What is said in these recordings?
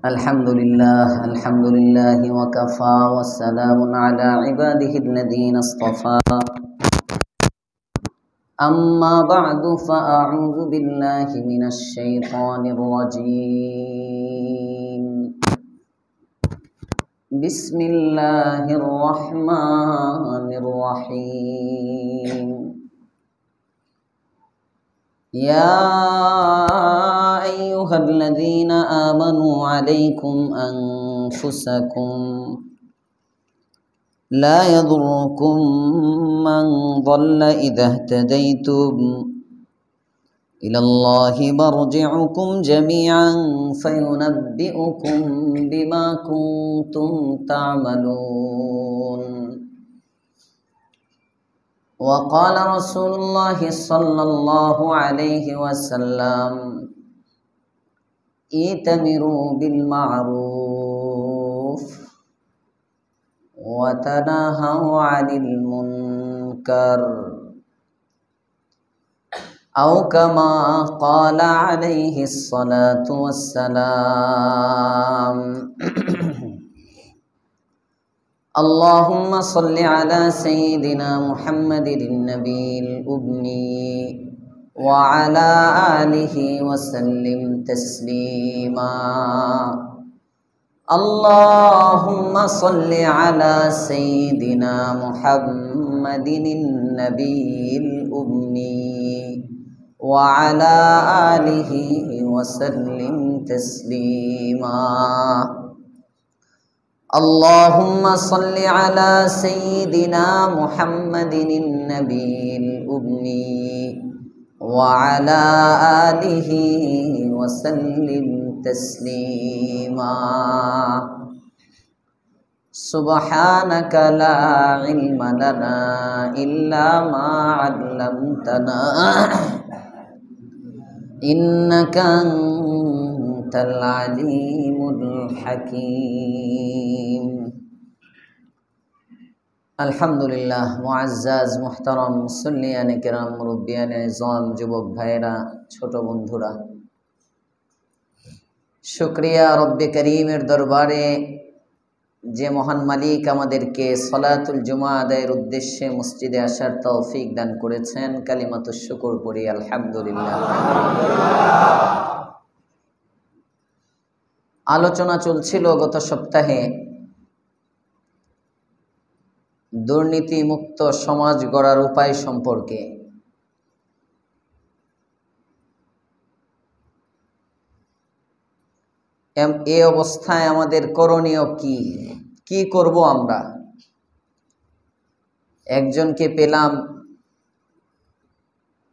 الحمد لله وكفى والسلام على عباده الذين اصطفى أما بعد فأعوذ بالله من الشيطان الرجيم بسم الله الرحمن الرحيم يا أيها الذين آمنوا عليكم أنفسكم لا يضركم من ضل إذا اهتديتم إلى الله مرجعكم جميعا فينبئكم بما كنتم تعملون وقال رسول الله صلى الله عليه وسلم ائتمروا بالمعروف وتناهوا عن المنكر أو كما قال عليه الصلاة والسلام اللهم صل على سيدنا محمد النبي الأمي وعلى آله وسلم تسليما اللهم صل على سيدنا محمد النبي الأمي وعلى آله وسلم تسليما اللهم صل على سيدنا محمد النبي الأمي وعلى آله وسلم تسليما سبحانك لا علم لنا إلا ما علمتنا إنك أنت العليم الحكيم আলহামদুলিল্লাহ মুআজ্জাজ মুহতারাম মুসল্লিয়ান কিরাম মুরব্বিয়ান ইজম যুবক ভাইরা ছোট বন্ধুরা শুকরিয়া রব্বে করিমের দরবারে যে মহান মালিক আমাদেরকে সালাতুল জুমা আদায়ের উদ্দেশ্যে মসজিদে আসার তৌফিক দান করেছেন কালিমাতুশ শুকর পড়ি আলহামদুলিল্লাহ। আলোচনা চলছিল গত সপ্তাহে দুর্নীতি মুক্ত সমাজ গড়ার উপায় সম্পর্কে। এই অবস্থায় আমাদের করণীয় কি করব আমরা? একজনকে পেলাম,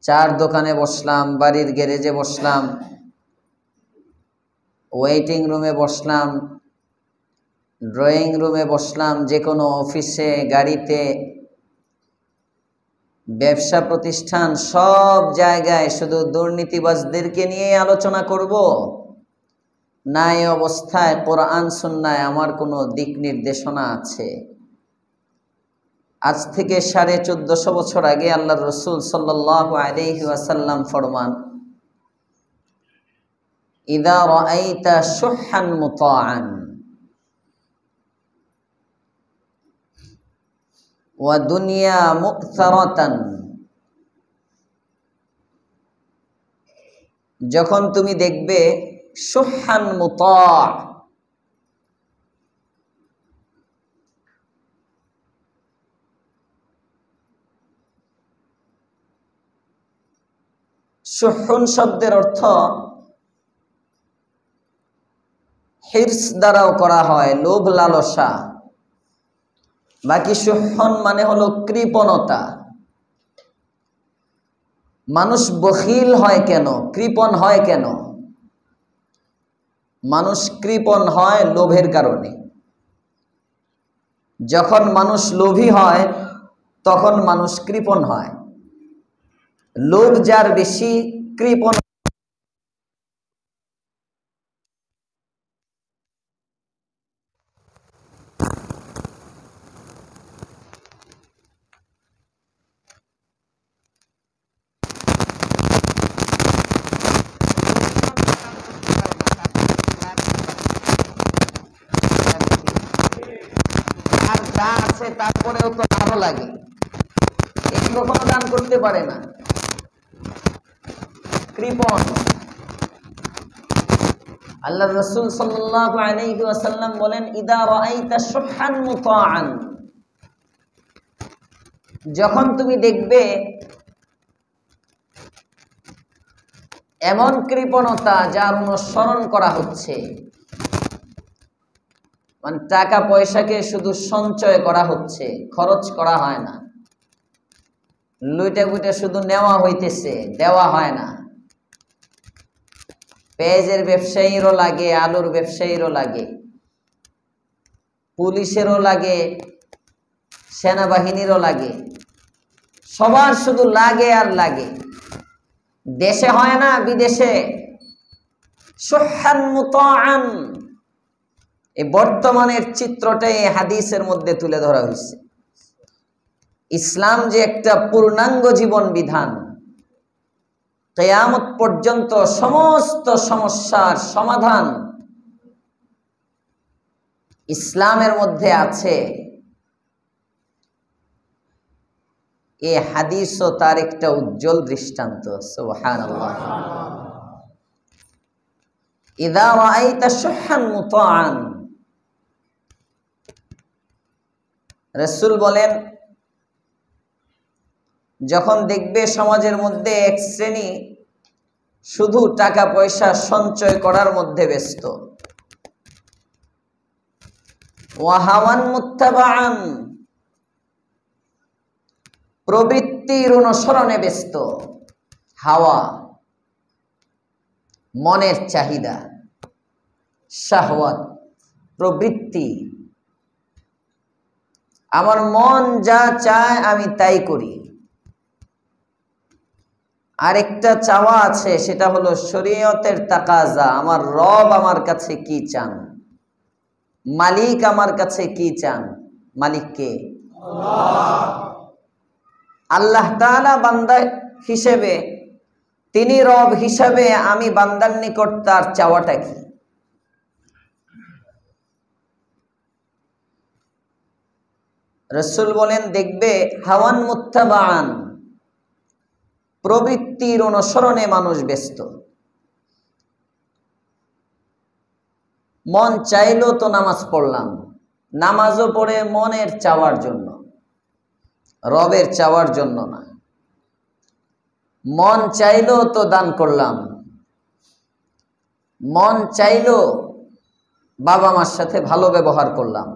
চার দোকানে বসলাম, বাড়ির গ্যারেজে বসলাম, ওয়েটিং রুমে বসলাম, ড্রয়িং রুমে বসলাম, যে কোনো অফিসে, গাড়িতে, ব্যবসা প্রতিষ্ঠান, সব জায়গায় শুধু দুর্নীতিবাজদেরকে নিয়ে আলোচনা করব না এই অবস্থায় কোরআন সুন্নায় আমার কোনো দিক নির্দেশনা আছে? আজ থেকে 1450 বছর আগে আল্লাহর রাসূল সাল্লাল্লাহু আলাইহি ওয়াসাল্লাম ফরমান ইযা রাআইতা শুহহান মুতাআন ওয়া দুনিয়া মুকতারাতান, যখন তুমি দেখবে শুহহান মুতা', শুহহুন শব্দের অর্থ হিরস দ্বারাও করা হয়, লোভ লালসা। বাকি শুহহুন মানে হলো কৃপণতা। মানুষ বখিল হয় কেন, কৃপণ হয় কেন? মানুষ কৃপণ হয় লোভের কারণে। যখন মানুষ লোভী হয় তখন মানুষ কৃপণ হয়। লোভ যার বেশি, কৃপণ যা আছে তারপরেও তো আরো লাগে, এই কখনো দান করতে পারে না। কৃপণ। আল্লাহ রাসূল সাল্লাল্লাহু আলাইহি ওয়াসাল্লাম বলেন, ইদা রাআইতা শুহহান মুতাআন, যখন তুমি দেখবে এমন কৃপণতা যার অনুসরণ করা হচ্ছে, মানে টাকা পয়সাকে শুধু সঞ্চয় করা হচ্ছে, খরচ করা হয় না, লুইটা বুইটা শুধু নেওয়া হইতেছে, দেওয়া হয় না। পেঁয়াজের ব্যবসায়ীরও লাগে, আলুর ব্যবসায়ীরও লাগে, পুলিশেরও লাগে, সেনাবাহিনীরও লাগে, সবার শুধু লাগে আর লাগে। দেশে হয় না, বিদেশে শুহহান মুতাআন, এই বর্তমানের চিত্রটাই হাদিসের মধ্যে তুলে ধরা হয়েছে। ইসলাম যে একটা পূর্ণাঙ্গ জীবন বিধান, কিয়ামত পর্যন্ত সমস্ত সমস্যার সমাধান ইসলামের মধ্যে আছে, এই হাদিসও তার একটা উজ্জ্বল দৃষ্টান্ত। সুবহানাল্লাহ। ইযা রাআইতা শুহহান মুতাআন, রাসূল বলেন, যখন দেখবে সমাজের মধ্যে এক শ্রেণী শুধু টাকা পয়সা সঞ্চয় করার মধ্যে ব্যস্ত, ওয়া হাওয়ান মুত্তাবাআন, প্রবৃত্তির অনুসরণে ব্যস্ত। হাওয়া মনের চাহিদা, শাহওয়াত, প্রবৃত্তি, আমার মন যা চায় আমি তাই করি। আরেকটা চাওয়া আছে, সেটা হলো শরীয়তের তাকাজা, আমার রব আমার কাছে কি চান, মালিক আমার কাছে কি চান। মালিক কে? আল্লাহ। আল্লাহ তাআলা বান্দা হিসেবে, তিনি রব হিসাবে, আমি বান্দার নিকট তার চাওয়াটা কি? রাসূল বলেন, দেখবে হাওয়ান মুত্তাবাআন, প্রবৃত্তির অনুসরণে মানুষ ব্যস্ত। মন চাইলো তো নামাজ পড়লাম, নামাজও পড়ে মনের চাওয়ার জন্য, রবের চাওয়ার জন্য না। মন চাইলো তো দান করলাম, মন চাইলো বাবা মার সাথে ভালো ব্যবহার করলাম,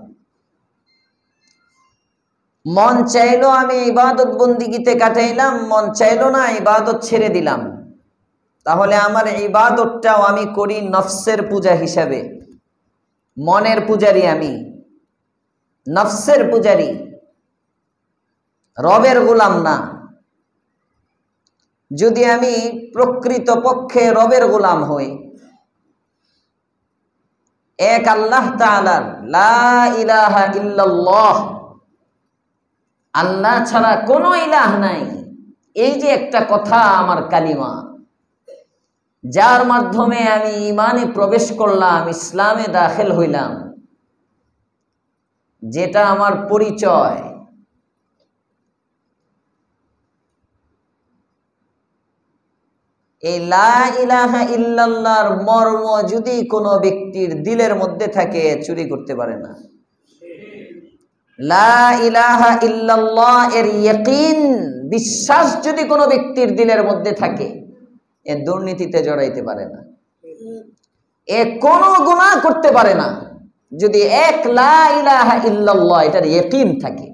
মন চাইলো আমি ইবাদত বন্দিগিতে কাটাইলাম, মন চাইলো না ইবাদত ছেড়ে দিলাম। তাহলে আমার ইবাদতটাও আমি করি নফসের পূজা হিসাবে, মনের পূজারি আমি, নফসের পূজারি, রবের গোলাম না। যদি আমি প্রকৃত পক্ষে রবের গোলাম হই, এক আল্লাহ তাআলার, লা ইলাহা ইল্লাল্লাহ, আল্লাহ ছাড়া কোনো ইলাহ নাই, এই যে একটা কথা আমার কালিমা, যার মাধ্যমে আমি ঈমানে প্রবেশ করলাম, ইসলামে দাখিল হইলাম, যেটা আমার পরিচয়, এই লা ইলাহা ইল্লাল্লাহর মর্ম যদি কোনো ব্যক্তির দিলের মধ্যে থাকে, চুরি করতে পারে না। লা ইলাহা ইল্লাল্লাহ এর ইয়াকিন, বিশ্বাস যদি কোনো ব্যক্তির দিলের মধ্যে থাকে, এ দুর্নীতিতে জড়াইতে পারে না, এ কোনো গুনাহ করতে পারে না, যদি এক লা ইলাহা ইল্লাল্লাহ এটার ইয়াকিন থাকে।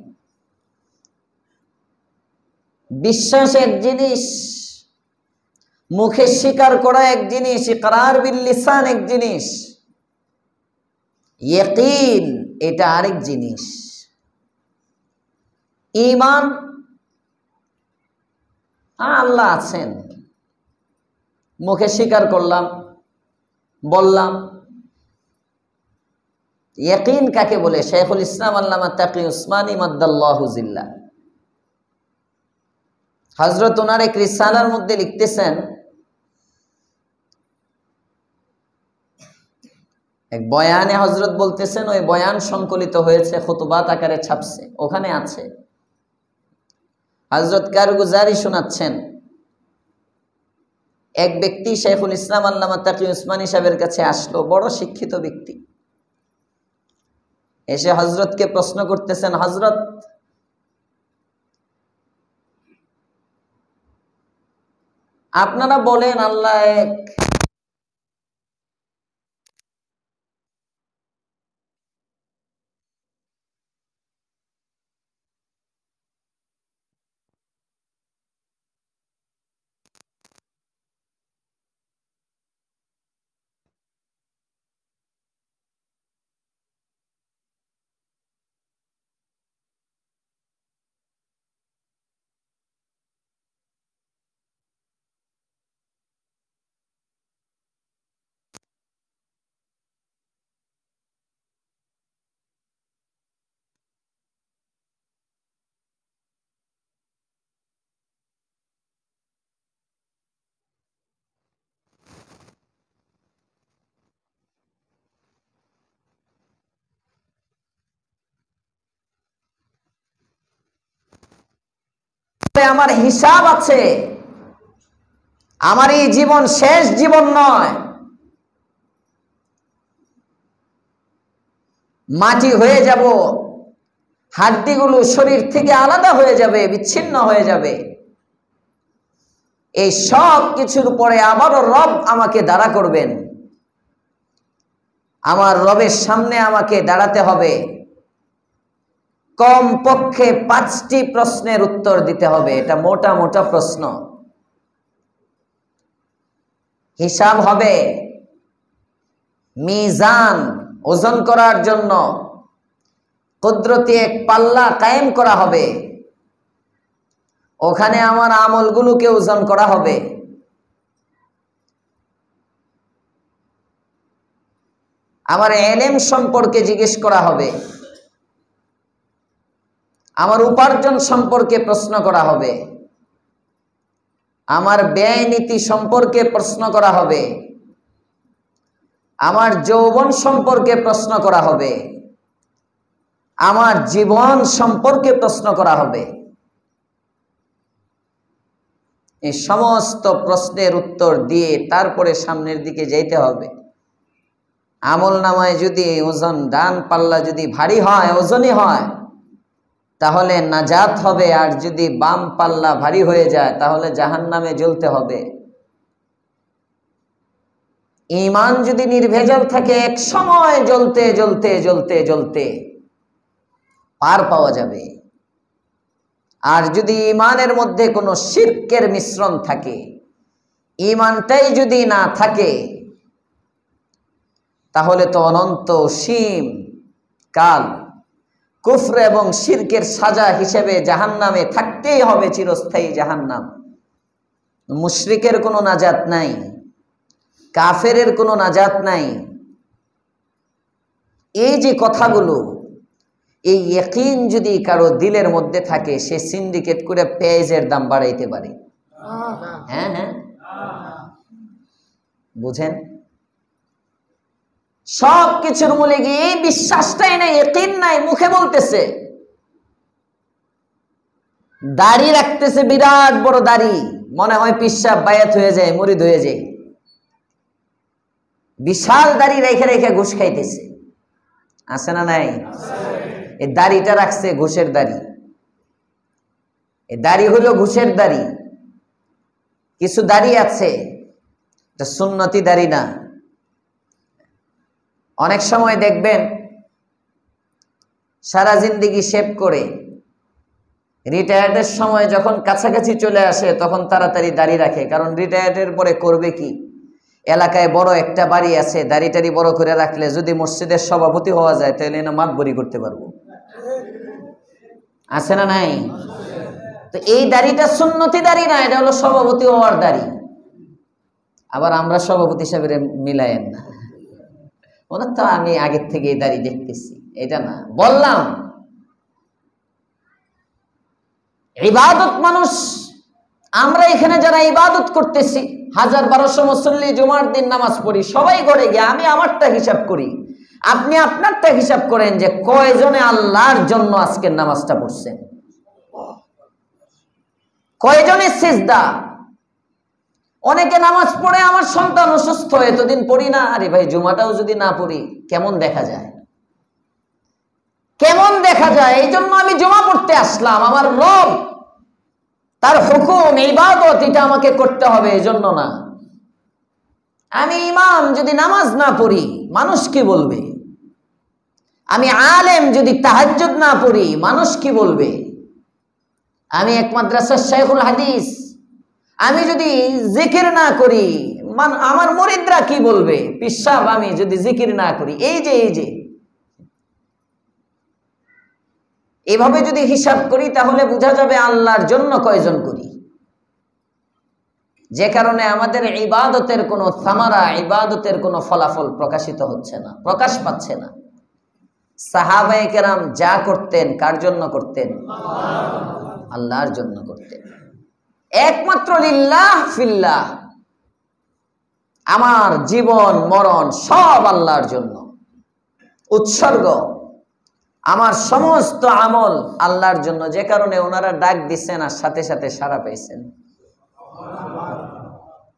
বিশ্বাস এক জিনিস, মুখে স্বীকার করা এক জিনিস, ইকরার বিল লিসান এক জিনিস, ইয়াকিন এটা আরেক জিনিস। ঈমান, আল্লাহ আছেন, মুখে স্বীকার করলাম, বললাম। ইয়াকিন কাকে বলে? শাইখুল ইসলাম আল্লামা তাকি উসমানী মাদ্দাল্লাহু জিল্লাহ হযরত ওনার এক রিসালার মধ্যে লিখতেছেন, এক বয়ানে হযরত বলতেছেন, ওই বয়ান সংকলিত হয়েছে, খুতবাত আকারে ছাপছে, ওখানে আছে। হযরত কারগুজারি শোনাচ্ছেন, এক ব্যক্তি শেখুল ইসলাম আল্লামা তাকি উসমানী সাহেবের কাছে আসলো, বড় শিক্ষিত ব্যক্তি। এসে হযরতকে প্রশ্ন করতেছেন, হযরত, আপনারা বলেন আল্লাহ এক, আমার হিসাব আছে, আমার এই জীবন শেষ জীবন নয়, মাটি হয়ে যাব, হাড্ডিগুলো শরীর থেকে আলাদা হয়ে যাবে, বিচ্ছিন্ন হয়ে যাবে। এই সব কিছুর পরে আবারও রব আমাকে দাঁড়া করবেন, আমার রবের সামনে আমাকে দাঁড়াতে হবে, কম পক্ষে 5টি প্রশ্নের উত্তর দিতে হবে। এটা মোটা মোটা প্রশ্ন, হিসাব হবে, মিজান ওজন করার জন্য কুদরতি এক পাল্লা কায়েম করা হবে, ওখানে আমার আমলগুলোকে ওজন করা হবে। আমার ইলম সম্পর্কে জিজ্ঞেস করা হবে, আমার উপার্জন সম্পর্কে প্রশ্ন করা হবে, আমার ব্যয় নীতি সম্পর্কে প্রশ্ন করা হবে, আমার যৌবন সম্পর্কে প্রশ্ন করা হবে, আমার জীবন সম্পর্কে প্রশ্ন করা হবে। এই সমস্ত প্রশ্নের উত্তর দিয়ে তারপরে সামনের দিকে যেতে হবে। আমল নামায় যদি ওজন, ডান পাল্লা যদি ভারী হয়, ওজনই হয়, তাহলে নাজাত হবে, আর যদি বাম পাল্লা ভারী হয়ে যায় তাহলে জাহান্নামে জ্বলতে হবে। ঈমান যদি নির্ভেজাল থাকে, এক সময় জ্বলতে জ্বলতে জ্বলতে জ্বলতে পার পাওয়া যাবে। আর যদি ঈমানের মধ্যে কোনো শিরকের মিশ্রণ থাকে, ঈমানটাই যদি না থাকে, তাহলে তো অনন্ত সীম কাল কুফর এবং শিরকের সাজা হিসেবে জাহান্নামে থাকতেই হবে, চিরস্থায়ী জাহান্নাম। মুশরিকের কোনো নাজাত নাই, কাফেরের কোনো নাজাত নাই। এই যে কথাগুলো, এই ইয়াকিন যদি কারো দিলের মধ্যে থাকে, সে সিন্ডিকেট করে পেঁয়াজের দাম বাড়াইতে পারে। হ্যাঁ হ্যাঁ, বুঝেন? সব কিছুর মূলে গিয়ে এই বিশ্বাসটাই নাই, ইয়াকিন নাই, মুখে বলতেছে, দাড়ি রাখতেছে, বিরাট বড় দাড়ি, মনে হয় পিসাব বায়াত হয়ে যায়, মুরিদ হয়ে যায়, বিশাল দাড়ি রেখে রেখে ঘুষ খাইতেছে। আছে না নাই? এই দাড়িটা রাখছে ঘুষের দাড়ি, এই দাড়ি হলো ঘুষের দাড়ি। কিছু দাড়ি আছে, এটা সুন্নতি দাড়ি না। অনেক সময় দেখবেন সারা জিন্দেগি শেভ করে রিটায়ার্ডের সময় যখন কাছাকাছি চলে আসে তখন তাড়াতাড়ি দাড়ি রাখে, কারণ রিটায়ার্ডের পরে করবে কি? এলাকায় বড় একটা বাড়ি আছে, দাড়িটারি বড় করে রাখলে যদি মসজিদের সভাপতি হওয়া যায় তাহলে না মাতবরি করতে পারবো। আছে না নাই? তো এই দাড়িটা সুন্নতি দাড়ি না, এটা হলো সভাপতি হওয়ার দাড়ি। আবার আমরা সভাপতি সাহেবের মিলায়েন না, ওনার তো আমি আগের থেকে এই দাড়ি দেখতেছি, এটা না। বললাম ইবাদত মানুষ, আমরা এখানে যারা ইবাদত করতেছি, 1000-1200 মুসল্লি জুমার দিন নামাজ পড়ি, সবাই ঘরে গিয়ে আমি আমারটা হিসাব করি, আপনি আপনারটা হিসাব করেন যে কয়জনে আল্লাহর জন্য আজকের নামাজটা পড়ছেন, কয়জনে সিজদা। অনেকে নামাজ পড়ে আমার সন্তান অসুস্থ, এতদিন পড়ি না, আরে ভাই জুমাটাও যদি না পড়ি কেমন দেখা যায়, কেমন দেখা যায়। এই জন্য আমি জুমা পড়তে আসলাম, আমার রব তার হুকুম ইবাদত এটা আমাকে করতে হবে, এজন্য না। আমি ইমাম যদি নামাজ না পড়ি মানুষ কি বলবে, আমি আলেম যদি তাহাজ্জুদ না পড়ি মানুষ কি বলবে, আমি এক মাদ্রাসার শাইখুল হাদিস আমি যদি জিকির না করি আমার মুরিদরা কি বলবে, পিসাব আমি যদি জিকির না করি। এই যে এভাবে যদি হিসাব করি তাহলে বোঝা যাবে আল্লাহর জন্য কয়জন করি, যে কারণে আমাদের ইবাদতের কোনো সামারা, ইবাদতের কোনো ফলাফল প্রকাশিত হচ্ছে না, প্রকাশ পাচ্ছে না। সাহাবায়ে কেরাম যা করতেন কার জন্য করতেন? আল্লাহর জন্য করতেন, একমাত্র লিল্লাহ ফিল্লাহ। আমার জীবন মরণ সব আল্লাহর জন্য উৎসর্গ, আমার সমস্ত আমল আল্লাহর জন্য, যে কারণে ওনারা ডাক দিচ্ছেন আর সাথে সাথে সাড়া পেয়েছেন।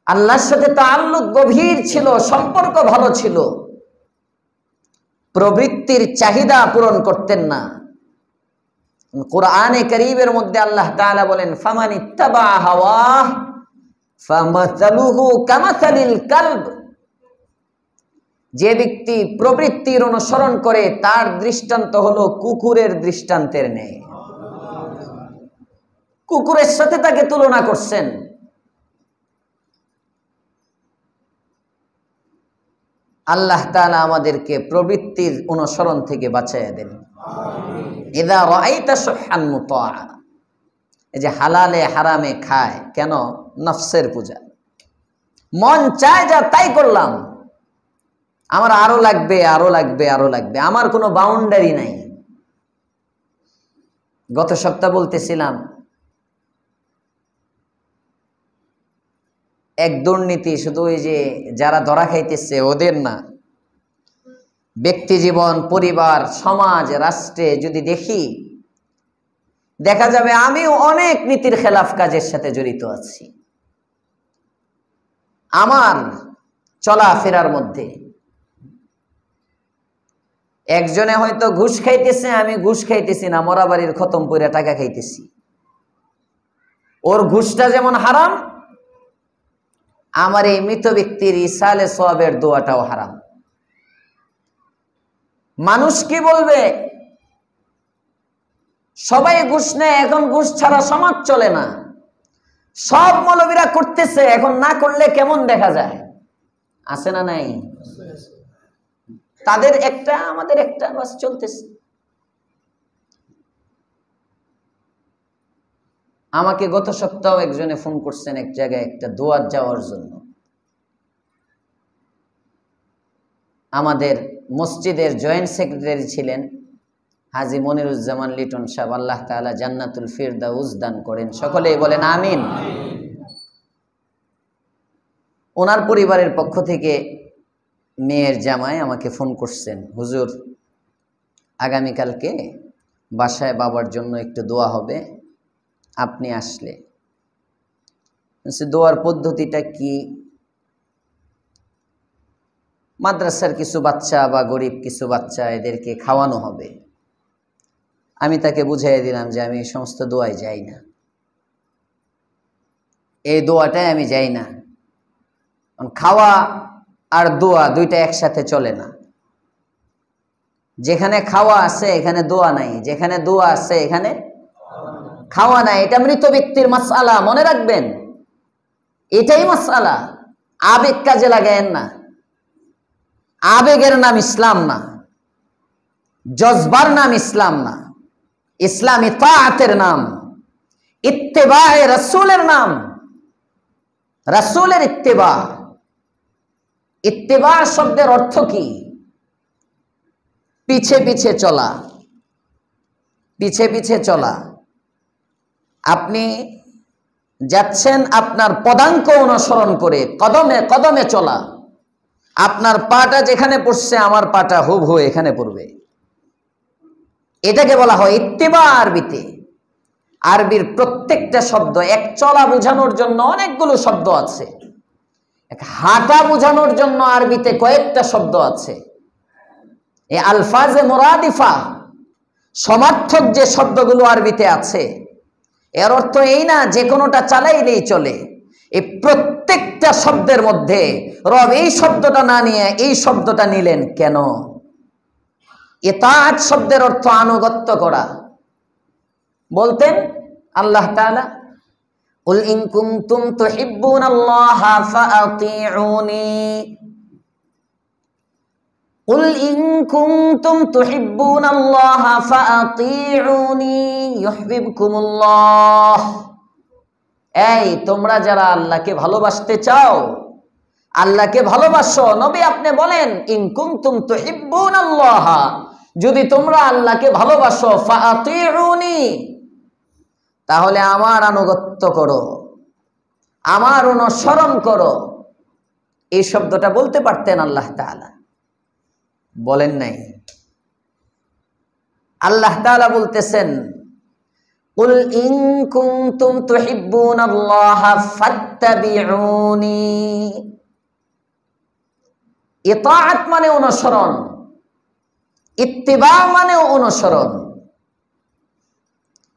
আল্লাহর সাথে তাআল্লুক গভীর ছিল, সম্পর্ক ভালো ছিল, প্রবৃত্তির চাহিদা পূরণ করতেন না। কুরআনে কারীমের মধ্যে আল্লাহ তাআলা বলেন, ফামান ইত্তাবা হাওয়াহ ফামাসালুহু কামাসালিল কালব, যে ব্যক্তি প্রবৃত্তির অনুসরণ করে তার দৃষ্টান্ত হলো কুকুরের দৃষ্টান্তের ন্যায়। কুকুরের সাথে তাকে তুলনা করছেন। আল্লাহ তাআলা আমাদেরকে প্রবৃত্তির অনুসরণ থেকে বাঁচাইয়া দেন। ইযা রাআইতা শুহহান মুতাআ, এই যে হালালে হারামে খায় কেন? নফসের পূজা, মন চায় যা তাই করলাম, আমার আরো লাগবে আরো লাগবে আরো লাগবে, আমার কোনো বাউন্ডারি নাই। গত সপ্তাহ বলতেছিলাম এক দুর্নীতি শুধু ওই যে যারা ধরা খাইতেছে ওদের না, ব্যক্তি জীবন, পরিবার, সমাজ, রাষ্ট্রে যদি দেখি দেখা যাবে আমিও অনেক নীতির খেলাফ কাজের সাথে জড়িত আছি। আমার চলাফেরার মধ্যে একজনে হয়তো ঘুষ খাইতেছে, আমি ঘুষ খাইতেছি না, মরা বাড়ির খতম পইরা টাকা খাইতেছি। ওর ঘুষটা যেমন হারাম, আমার এই মৃত ব্যক্তির ইসালে সওয়াবের দোয়াটাও হারাম। মানুষ কি বলবে? সবাই ঘুষ নেয়, এখন ঘুষ ছাড়া সমাজ চলে না। সব মৌলবীরা করতেছে, এখন না করলে কেমন দেখা যায়? আছে না নাই? তাদের একটা আমাদের একটা, বাস চলতেছে। আমাকে গত সপ্তাহ একজনে ফোন করছেন এক জায়গায় একটা দোয়া যাওয়ার জন্য। আমাদের মসজিদের জয়েন্ট সেক্রেটারি ছিলেন হাজী মনিরুজ্জামান লিটন সাহেব, আল্লাহ তাআলা জান্নাতুল ফিরদাউস দান করেন, সকলেই বলেন আমিন। ওনার পরিবারের পক্ষ থেকে মেয়ের জামাই আমাকে ফোন করছেন, হুজুর আগামীকালকে বাসায় বাবার জন্য একটু দোয়া হবে, আপনি আসলে। দোয়ার পদ্ধতিটা কি? মাদ্রাসার কিছু বাচ্চা বা গরিব কিছু বাচ্চা, এদেরকে খাওয়ানো হবে। আমি তাকে বুঝাই দিলাম যে আমি এই সমস্ত দোয়ায় যাই না, এই দোয়াটাই আমি যাই না। খাওয়া আর দোয়া দুইটা একসাথে চলে না। যেখানে খাওয়া আছে এখানে দোয়া নাই, যেখানে দোয়া আছে এখানে খাওয়া নাই। এটা মৃত ব্যক্তির মাসআলা, মনে রাখবেন, এটাই মাসআলা। আবেগ কাজে লাগায়েন না, আবেগের নাম ইসলাম না, জজবার নাম ইসলাম না। ইসলাম ইতাআতের নাম, ইত্তেবায়ে রাসূলের নাম, রাসূলের ইত্তেবা। ইত্তেবা শব্দের অর্থ কি? পিছে পিছে চলা, পিছে পিছে চলা। আপনি যাচ্ছেন আপনার পদাঙ্ক অনুসরণ করে, কদমে কদমে চলা। আপনার পাটা যেখানে পড়ছে আমার পাটা হুবহু এখানে পড়বে। এটাকে বলা হয় ইত্তিবা আরবিতে। আরবির প্রত্যেকটা শব্দ, এক চলা বোঝানোর জন্য অনেকগুলো শব্দ আছে, এক হাঁটা বোঝানোর জন্য আরবিতে কয়েকটা শব্দ আছে। এই আলফাজে মুরাদিফা, সমার্থক যে শব্দগুলো আরবিতে আছে, এর অর্থ এই না যে কোনোটা চালাইলেই চলে। এই প্রত্যেকটা শব্দের মধ্যে রব এই শব্দটা না নিয়ে এই শব্দটা নিলেন কেন? ইতাআত শব্দের অর্থ আনুগত্য করা। বলতেন আল্লাহ তাআলা, কুল ইন কুনতুম তুহিব্বুনাল্লাহা ফাআতিউনি, কুল ইন কুনতুম তুহিব্বুনাল্লাহা ফাআতিউনি ইউহিব্বুকুমুল্লাহ। এই তোমরা যারা আল্লাহকে ভালোবাসতে চাও, আল্লাহকে ভালোবাসো, নবী আপনি বলেন ইন কুনতুম তুহিব্বুনাল্লাহা, যদি তোমরা আল্লাহকে ভালোবাসো, ফাআতিউনি, তাহলে আমার আনুগত্য করো, আমার অনুসরণ করো। এই শব্দটা বলতে পারতেন আল্লাহ তাআলা, বলেন নাই। আল্লাহ তাআলা বলতেছেন কুল ইন কুনতুম তুহিব্বুনাল্লাহা ফাত্তাবিউনি। ইতাআত মানে অনুসরণ, ইত্তিবা মানে অনুসরণ।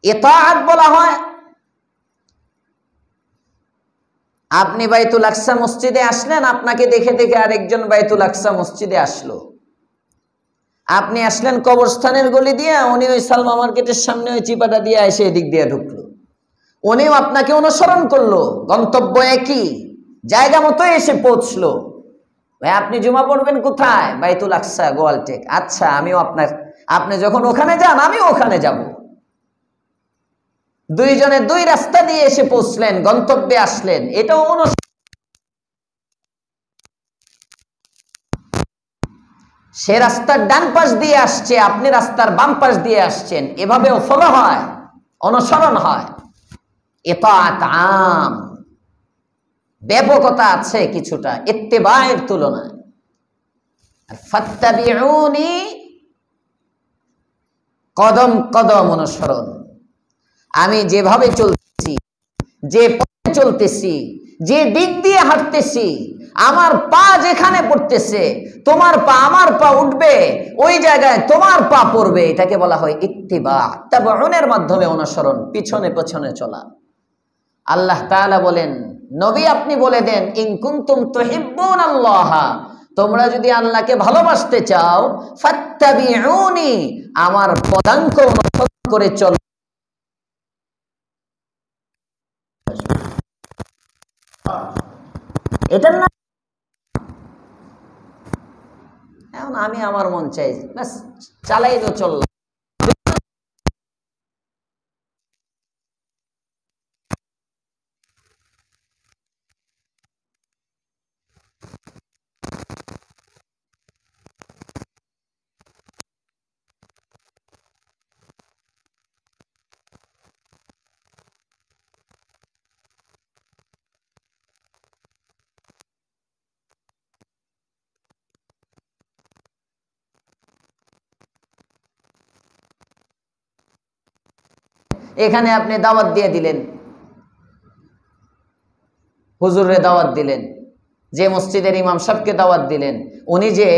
ইতাআত বলা হয়, আপনি বাইতুল আকসা মসজিদে আসলেন, আপনাকে দেখে দেখে আরেকজন বাইতুল আকসা মসজিদে আসলো। আপনি আসলেন কবরস্থানের গলি দিয়ে, উনি ওই সালমা মার্কেটের সামনে ওই চিপাটা দিয়ে এসে এদিক দিয়ে ঢুকলো। উনিও আপনাকে অনুসরণ করলো, গন্তব্য একই, জায়গা মতো এসে পৌঁছলো। ভাই আপনি জুমা পড়বেন কোথায়? বাইতুল আকসা, গোয়ালটেক। আচ্ছা, আমিও আপনি যখন ওখানে যান আমিও ওখানে যাব। দুইজনে দুই রাস্তা দিয়ে এসে পৌঁছলেন, গন্তব্যে আসলেন। এটাও সে রাস্তার ডান পাশ দিয়ে আসছে, আপনি রাস্তার বাম পাশ দিয়ে আসছেন, এভাবেও ফলো হয়, অনুসরণ হয়। ইতাআত আম, ব্যাপকতা আছে কিছুটা ইত্তিবায়ের তুলনায়। আর ফাত্তাবিউনি, কদম কদম অনুসরণ। আমি যেভাবে চলতেছি, যে পথে চলতেছি, যে দিক দিয়ে হাঁটতেছি, আমার পা যেখানে পড়তেছে, তোমার পা আমার পা উঠবে, ওই জায়গায় তোমার পা পড়বে। এটাকে বলা হয় ইত্তিবা। তাবউনের মাধ্যমে অনুসরণ, পিছনে পিছনে চলা। আল্লাহ তাআলা বলেন, নবী আপনি বলে দেন ইন কুনতুম তুহিব্বুনাল্লাহা, তোমরা যদি আল্লাহকে ভালোবাসতে চাও, ফাত্তাবিউনি, আমার পদাঙ্ক অনুসরণ করে চলো। এটার না এখন আমি আমার মন চাই ব্যাস চালাই তো চললাম। এখানে আপনি দাওয়াত দিয়ে দিলেন, হুজুরে দাওয়াত দিলেন, যে মসজিদের ইমাম সাহেবকে দাওয়াত দিলেন, উনি যে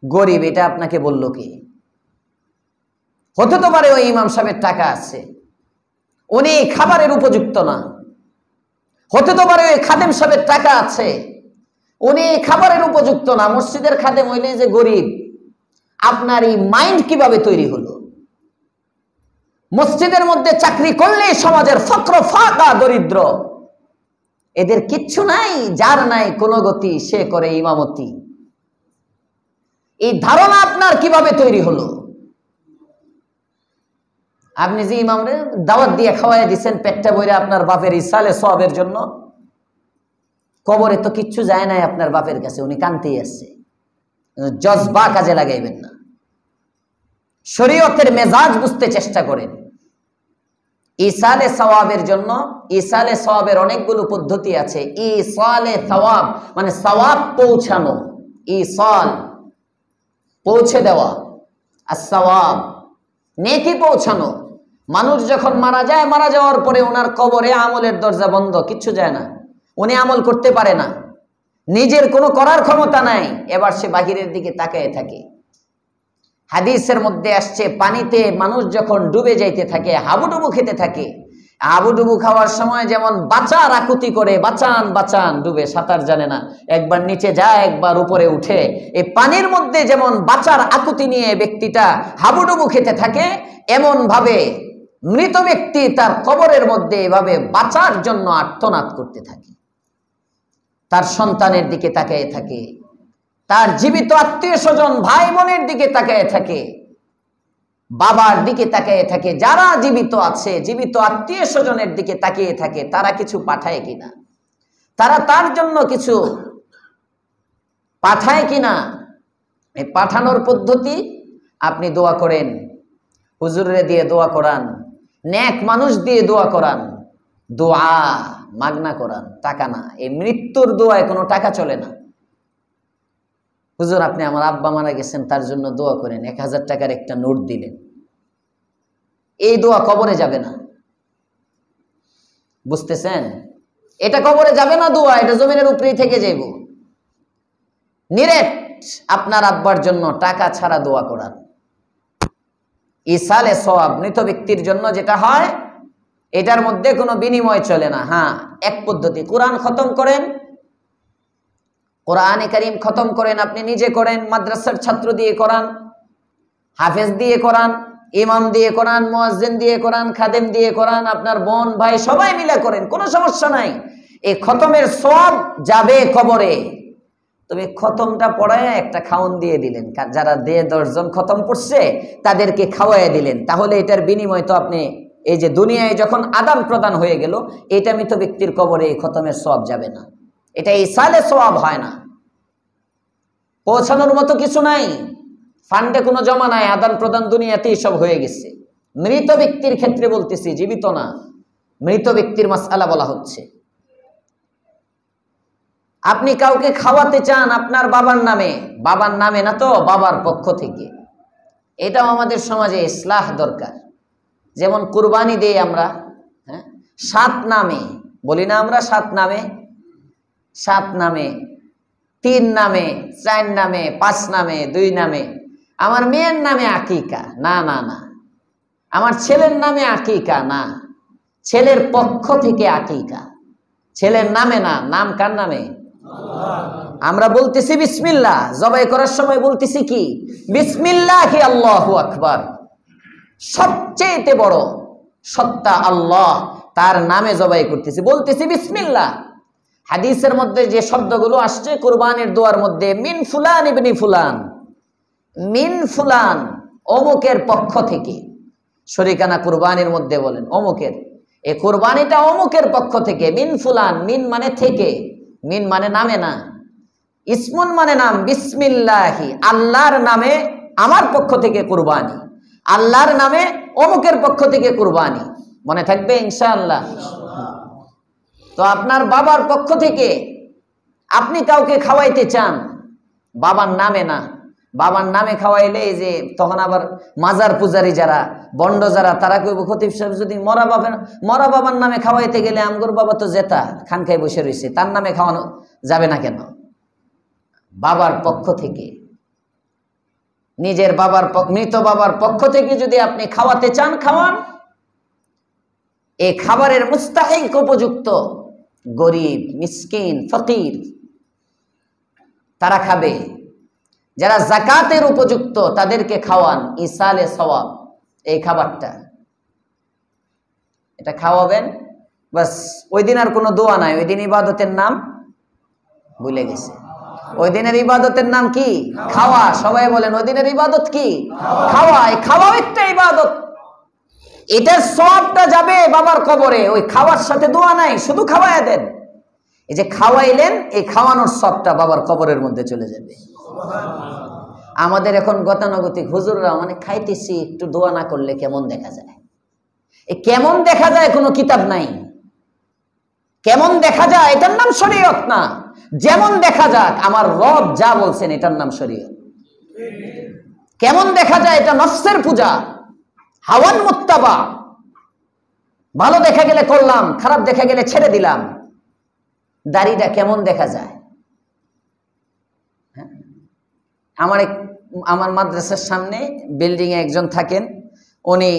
গরিব এটা আপনাকে বলল কি? হতে তো পারে ওই ইমাম সাহেবের টাকা আছে, উনি খাবারের উপযুক্ত না। হতে তো পারে ওই খাদেম সাহেবের টাকা আছে, উনি খাবারের উপযুক্ত না। মসজিদের খাদেম হইলে যে গরিব, আপনার এই মাইন্ড কিভাবে তৈরি হলো? মসজিদের মধ্যে চাকরি করলে সমাজের ফক্র ফাঁকা দরিদ্র, এদের কিচ্ছু নাই, যার নাই কোনো গতি সে করে ইমামতি। এই ধারণা আপনার কিভাবে তৈরি হলো? আপনি যে ইমামরে দাওয়াত দিয়ে খাওয়াই দিচ্ছেন পেটটা বইরা আপনার বাপের ইসালে সওয়াবের জন্য, কবরে তো কিচ্ছু যায় নাই আপনার বাপের কাছে, উনি কানতেই আসছে। জজবা কাজে লাগাইবেন না, শরীয়তের মেজাজ বুঝতে চেষ্টা করেন। ইসালে সওয়াবের জন্য, ইসালে সওয়াবের অনেকগুলো পদ্ধতি আছে। ইসালে সওয়াব মানে সওয়াব পৌঁছানো, ইসাল, পৌঁছে দেওয়া, আসসাওয়াব, নেকি পৌঁছানো। মানুষ যখন মারা যায়, মারা যাওয়ার পরে ওনার কবরে আমলের দরজা বন্ধ, কিচ্ছু যায় না, উনি আমল করতে পারে না, নিজের কোনো করার ক্ষমতা নাই। এবার সে বাহিরের দিকে তাকিয়ে থাকে। হাদিসের মধ্যে আসছে, পানিতে মানুষ যখন ডুবে যাইতে থাকে, হাবুডুবু খেতে থাকে, হাবুডুবু খাওয়ার সময় যেমন বাঁচার আকুতি করে, বাঁচান বাঁচান, ডুবে সাঁতার জানে না, একবার নিচে যায় একবার উপরে উঠে, এই পানির মধ্যে যেমন বাঁচার আকুতি নিয়ে ব্যক্তিটা হাবুডুবু খেতে থাকে, এমন ভাবে মৃত ব্যক্তি তার কবরের মধ্যে এভাবে বাঁচার জন্য আর্তনাদ করতে থাকে। তার সন্তানের দিকে তাকিয়ে থাকে, তার জীবিত আত্মীয় স্বজন ভাই বোনের দিকে তাকিয়ে থাকে, বাবার দিকে তাকিয়ে থাকে, যারা জীবিত আছে জীবিত আত্মীয় স্বজনের দিকে তাকিয়ে থাকে, তারা কিছু পাঠায় কিনা, তারা তার জন্য কিছু পাঠায় কিনা। এই পাঠানোর পদ্ধতি, আপনি দোয়া করেন, হুজুরে দিয়ে দোয়া করান, নেক মানুষ দিয়ে দোয়া করান, দোয়া মাগনা করান, টাকা না। এই মৃত্যুর দোয়ায় কোনো টাকা চলে না। হুজুর আপনি আমার আব্বা মারা গেছেন, তার জন্য দোয়া করেন, 1000 টাকার একটা নোট দিলেন, এই দোয়া কবরে যাবে না। বুঝতেছেন? এটা কবরে যাবে না দোয়া, এটা জমিনের উপরেই থেকে যাইব। নিরেট আপনার আব্বার জন্য টাকা ছাড়া দোয়া করান। ইসালে সওয়াব, মৃত ব্যক্তির জন্য যেটা হয়, এটার মধ্যে কোনো বিনিময় চলে না। হ্যাঁ, এক পদ্ধতি, কোরআন খতম করেন, কোরআনে কারীম খতম করেন, আপনি নিজে করেন, মাদ্রাসার ছাত্র দিয়ে করান, হাফেজ দিয়ে করান, ইমাম দিয়ে করান, মুয়াজ্জিন দিয়ে করান, খাদেম দিয়ে করান, আপনার বোন ভাই সবাই মিলে করেন, কোনো সমস্যা নাই। এই খতমের সওয়াব যাবে কবরে। তবে খতমটা পড়ায় একটা খাওন দিয়ে দিলেন, যারা 10 জন খতম পড়ছে তাদেরকে খাওয়াইয়া দিলেন, তাহলে এটার বিনিময় তো আপনি এই যে দুনিয়ায় যখন আদান প্রদান হয়ে গেল, এটা মৃত ব্যক্তির কবরে এই খতমের সওয়াব যাবে না, এটা ইসালে সওয়াব হয় না। পৌঁছানোর মতো কিছু নাই, ফান্ডে কোনো জমা নাই, আদান প্রদান দুনিয়াতেই সব হয়ে গেছে। মৃত ব্যক্তির ক্ষেত্রে বলতেছি, জীবিত না, মৃত ব্যক্তির মাসআলা বলা হচ্ছে। আপনি কাউকে খাওয়াতে চান আপনার বাবার নামে না তো, বাবার পক্ষ থেকে, এটাও আমাদের সমাজে ইসলাহ দরকার। যেমন কুরবানি দেই আমরা, হ্যাঁ, 7 নামে বলি না আমরা, 7 নামে, 3 নামে, 4 নামে, 5 নামে, 2 নামে। আমার মেয়ের নামে আকিকা, না না না। আমার ছেলের নামে আকিকা, না, ছেলের পক্ষ থেকে আকিকা, ছেলের নামে না। নাম কার নামে? আমরা বলতেছি বিসমিল্লাহ, জবাই করার সময় বলতেছি কি? বিসমিল্লাহি আল্লাহু আকবার। সবচেয়ে বড় সত্তা আল্লাহ, তার নামে জবাই করতেছি, বলতেছি বিসমিল্লাহ। হাদিসের মধ্যে যে শব্দগুলো আসছে কুরবানির দোয়ার মধ্যে, মিন ফুলান ইবনি ফুলান, মিন ফুলান অমুকের পক্ষ থেকে, শরীকানা কুরবানির মধ্যে বলেন অমুকের, এই কুরবানিটা অমুকের পক্ষ থেকে। মিন ফুলান, মিন মানে থেকে, মিন মানে নামে না, ইসমুন মানে নাম, বিসমিল্লাহি আল্লাহর নামে আমার পক্ষ থেকে কুরবানি, আল্লাহর নামে অমুকের পক্ষ থেকে কুরবানি। মনে থাকবে ইনশাআল্লাহ। তো আপনার বাবার পক্ষ থেকে আপনি কাউকে খাওয়াইতে চান, বাবার নামে না। বাবার নামে খাওয়াইলে এই যে তখন আবার মাজার পূজারী যারা, বন্ড যারা, তারা কইব খতিব সাহেব যদি মরা বাবার নামে খাওয়াইতে গেলে আমগোর বাবা তো জেতা খান খাই বসে রয়েছে, তার নামে খাওয়ানো যাবে না কেন? বাবার পক্ষ থেকে, নিজের বাবার, মৃত বাবার পক্ষ থেকে যদি আপনি খাওয়াতে চান, খাওয়ান। এই খাবারের মুস্তাহিক উপযুক্ত গরিব, মিসকিন, ফকির তারা খাবে। যারা যাকাতের উপযুক্ত তাদেরকে খাওয়ান, ইসালে সওয়াব। এই খাবারটা এটা খাওয়াবেন, বাস। ওই দিন আর কোনো দোয়া নাই, ওই দিন ইবাদতের নাম ভুলে গেছে। ওই দিনের ইবাদতের নাম কি? খাওয়া। সবাই বলেন ওই দিনের ইবাদত কি? খাওয়া। এই খাওয়াও একটা ইবাদত, এটার সওয়াবটা যাবে বাবার কবরে। ওই খাওয়ার সাথে দোয়া নাই, শুধু খাওয়ায় দেন। এই যে খাওয়াইলেন, এই খাওয়ানোর সওয়াবটা বাবার কবরের মধ্যে চলে যাবে। আমাদের এখন গতানুগতিক হুজুররা মানে খাইতেছি, একটু দোয়া না করলে কেমন দেখা যায়। এই কেমন দেখা যায় কোনো কিতাব নাই। কেমন দেখা যায় এটার নাম শরীয়ত না। যেমন দেখা যাক, আমার রব যা বলছেন এটার নাম শরীয়ত। কেমন দেখা যায় এটা নফসের পূজা, হাওয়ান মুত্তাবা। ভালো দেখা গেলে করলাম, খারাপ দেখা গেলে ছেড়ে দিলাম। দাড়িটা কেমন দেখা যায়? আমার মাদ্রাসার সামনে বিল্ডিং এ একজন থাকেন, উনি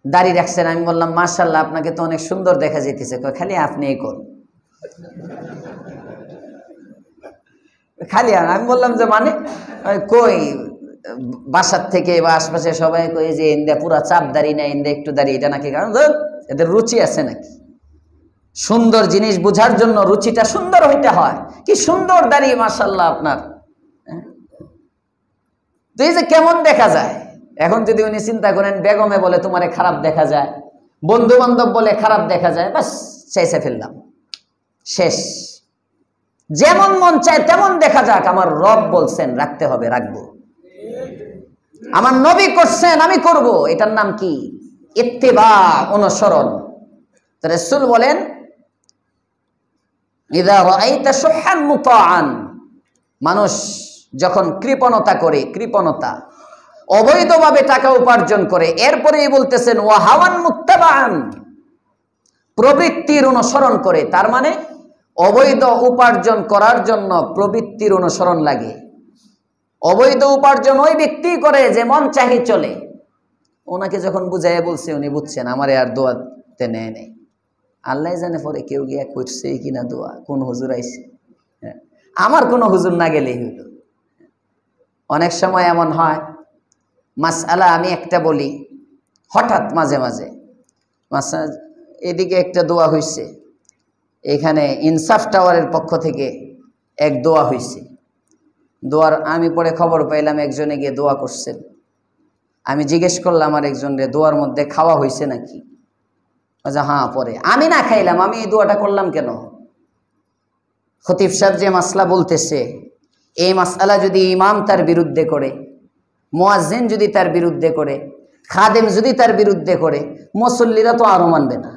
দাড়ি রাখছেন। আমি বললাম, মাশাআল্লাহ, আপনাকে তো অনেক সুন্দর দেখা যাইতেছে। খালি আপনি এই করুন, খালি আমি বললাম যে মানে কই বাসার থেকে বা আশপাশে সবাই কই যে ইন্দা পুরা চাপ দাড়ি না, ইন্দা একটু দাড়ি, এটা নাকি কারণ এদের রুচি আছে নাকি? সুন্দর জিনিস বোঝার জন্য রুচিটা সুন্দর হইতে হয়। কি সুন্দর দাড়ি মাশাআল্লাহ আপনার। তো এই যে কেমন দেখা যায়, এখন যদি উনি চিন্তা করেন বেগমে বলে তোমারে খারাপ দেখা যায়, বন্ধু বান্ধব বলে খারাপ দেখা যায়, বাস চাইছে ফেললাম, শেষ। যেমন মন চায় তেমন দেখা যাক, আমার রব বলছেন রাখতে হবে, রাখবো। আমার নবী করছেন, আমি করব। এটার নাম কি? ইত্তিবা, অনুসরণ। তো রাসূল বলেন, ইযা রাআইতা শুহহান মুতাআন, মানুষ যখন কৃপণতা করে, কৃপণতা অবৈধভাবে টাকা উপার্জন করে, এরপরেই বলতেছেন ওয়া হাওয়ান মুত্তাবাআন, প্রবৃত্তির অনুসরণ করে। তার মানে অবৈধ উপার্জন করার জন্য প্রবৃত্তির অনুসরণ লাগে। অবৈধ উপার্জন ওই ব্যক্তি করে যে মন চাহি চলে। ওনাকে যখন বুঝাইয়া বলছে, উনি বুঝছেন, আমারে আর দোয়াতে নেয় নেই। আল্লাহ জানে পরে কেউ গিয়া করছে কিনা দোয়া, কোন হুজুর আইছে। আমার কোনো হুজুর না গেলেই হইল। অনেক সময় এমন হয়, মাসআলা আমি একটা বলি, হঠাৎ মাঝে মাঝে এদিকে একটা দোয়া হইছে, এখানে ইনসাফ টাওয়ারের পক্ষ থেকে এক দোয়া হইছে। দোয়ার আমি পরে খবর পাইলাম একজনে গিয়ে দোয়া করছেন। আমি জিজ্ঞেস করলাম আর একজনের, দোয়ার মধ্যে খাওয়া হয়েছে নাকি? আচ্ছা হ্যাঁ। পরে আমি না খাইলাম, আমি এই দোয়াটা করলাম কেন? খতিব সাহেব যে মাসলা বলতেছে, এই মাসআলা যদি ইমাম তার বিরুদ্ধে করে, মুয়াজ্জিন যদি তার বিরুদ্ধে করে, খাদেম যদি তার বিরুদ্ধে করে, মুসল্লিরা তো আরো মানবে না।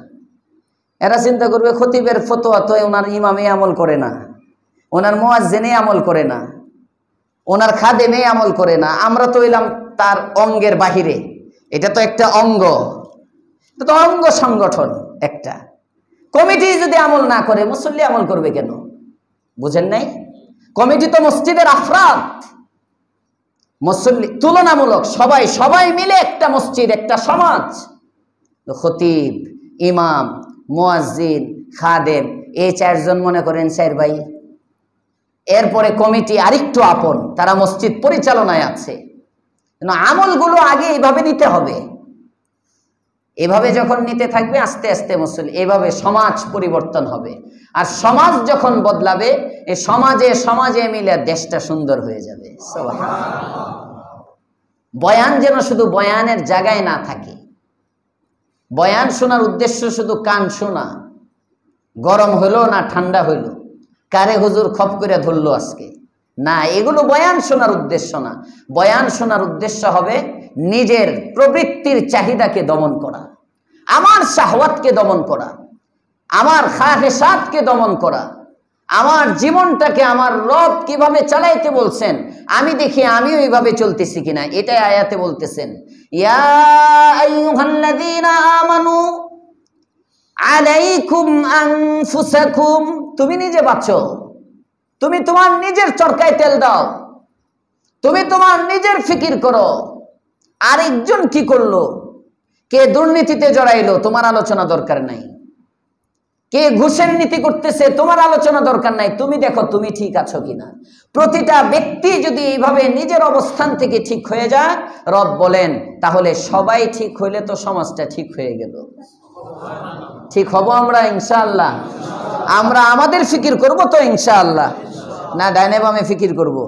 এরা চিন্তা করবে খতিবের ফতোয়া তো ওনার ইমামে আমল করে না, ওনার মুয়াজ্জিনে আমল করে না, ওনার খাদেমে আমল করে না, আমরা তো এলাম তার অঙ্গের বাহিরে। এটা তো একটা অঙ্গ, এটা তো অঙ্গ সংগঠন একটা। কমিটি যদি আমল না করে, মুসল্লি আমল করবে কেন? বুঝেন নাই? কমিটি তো মসজিদের আফরাদ, মুসল্লি তুলনামূলক সবাই সবাই মিলে একটা মসজিদ, একটা সমাজ। খতিব, ইমাম, মুয়াজ্জিন, খাদেম, এই চারজন মনে করেন চার ভাই। এরপরে কমিটি আরেকটু আপন, তারা মসজিদ পরিচালনায় আছে। আমলগুলো আগে এইভাবে নিতে হবে। এভাবে যখন নিতে থাকবে, আস্তে আস্তে মুসল্লি, এভাবে সমাজ পরিবর্তন হবে। আর সমাজ যখন বদলাবে, এই সমাজে সমাজে মিলে দেশটা সুন্দর হয়ে যাবে। বয়ান যেন শুধু বয়ানের জায়গায় না থাকে। বয়ান শোনার উদ্দেশ্য শুধু কান শোনা, গরম হইলো না ঠান্ডা হইলো, কারে হুজুর খপ করে ধরলো আজকে, না, এগুলো বয়ান শোনার উদ্দেশ্য না। বয়ান শোনার উদ্দেশ্য হবে নিজের প্রবৃত্তির চাহিদাকে দমন করা, আমার শাহওয়াতকে দমন করা, আমার খাহেসাতকে দমন করা, আমার জীবনটাকে আমার রব কিভাবে চালাইতে বলছেন আমি দেখি আমিও এইভাবে চলতেছি কিনা। এটাই আয়াতে বলতেছেন, ইয়া আইয়ুহাল্লাযীনা আমানু আলাইকুম আনফুসাকুম, তুমি নিজে বাঁচো, তুমি তোমার নিজের চরকায় তেল দাও, তুমি তোমার নিজের ফিকির করো। আরেকজন কি করলো, কে দুর্নীতিতে জড়াইলো, তোমার আলোচনা দরকার নাই। কে ঘুষের নীতি করতেছে, তোমার আলোচনা দরকার নাই। তুমি দেখো তুমি ঠিক আছো কিনা। প্রতিটা ব্যক্তি যদি এইভাবে নিজের অবস্থান থেকে ঠিক হয়ে যায়, রব বলেন তাহলে সবাই ঠিক হইলে তো সমাজটা ঠিক হয়ে গেল। ঠিক হব আমরা ইনশাআল্লাহ। আমরা আমাদের ফিকির করব তো ইনশাআল্লাহ, না ডাইনে বামে ফিকির করব।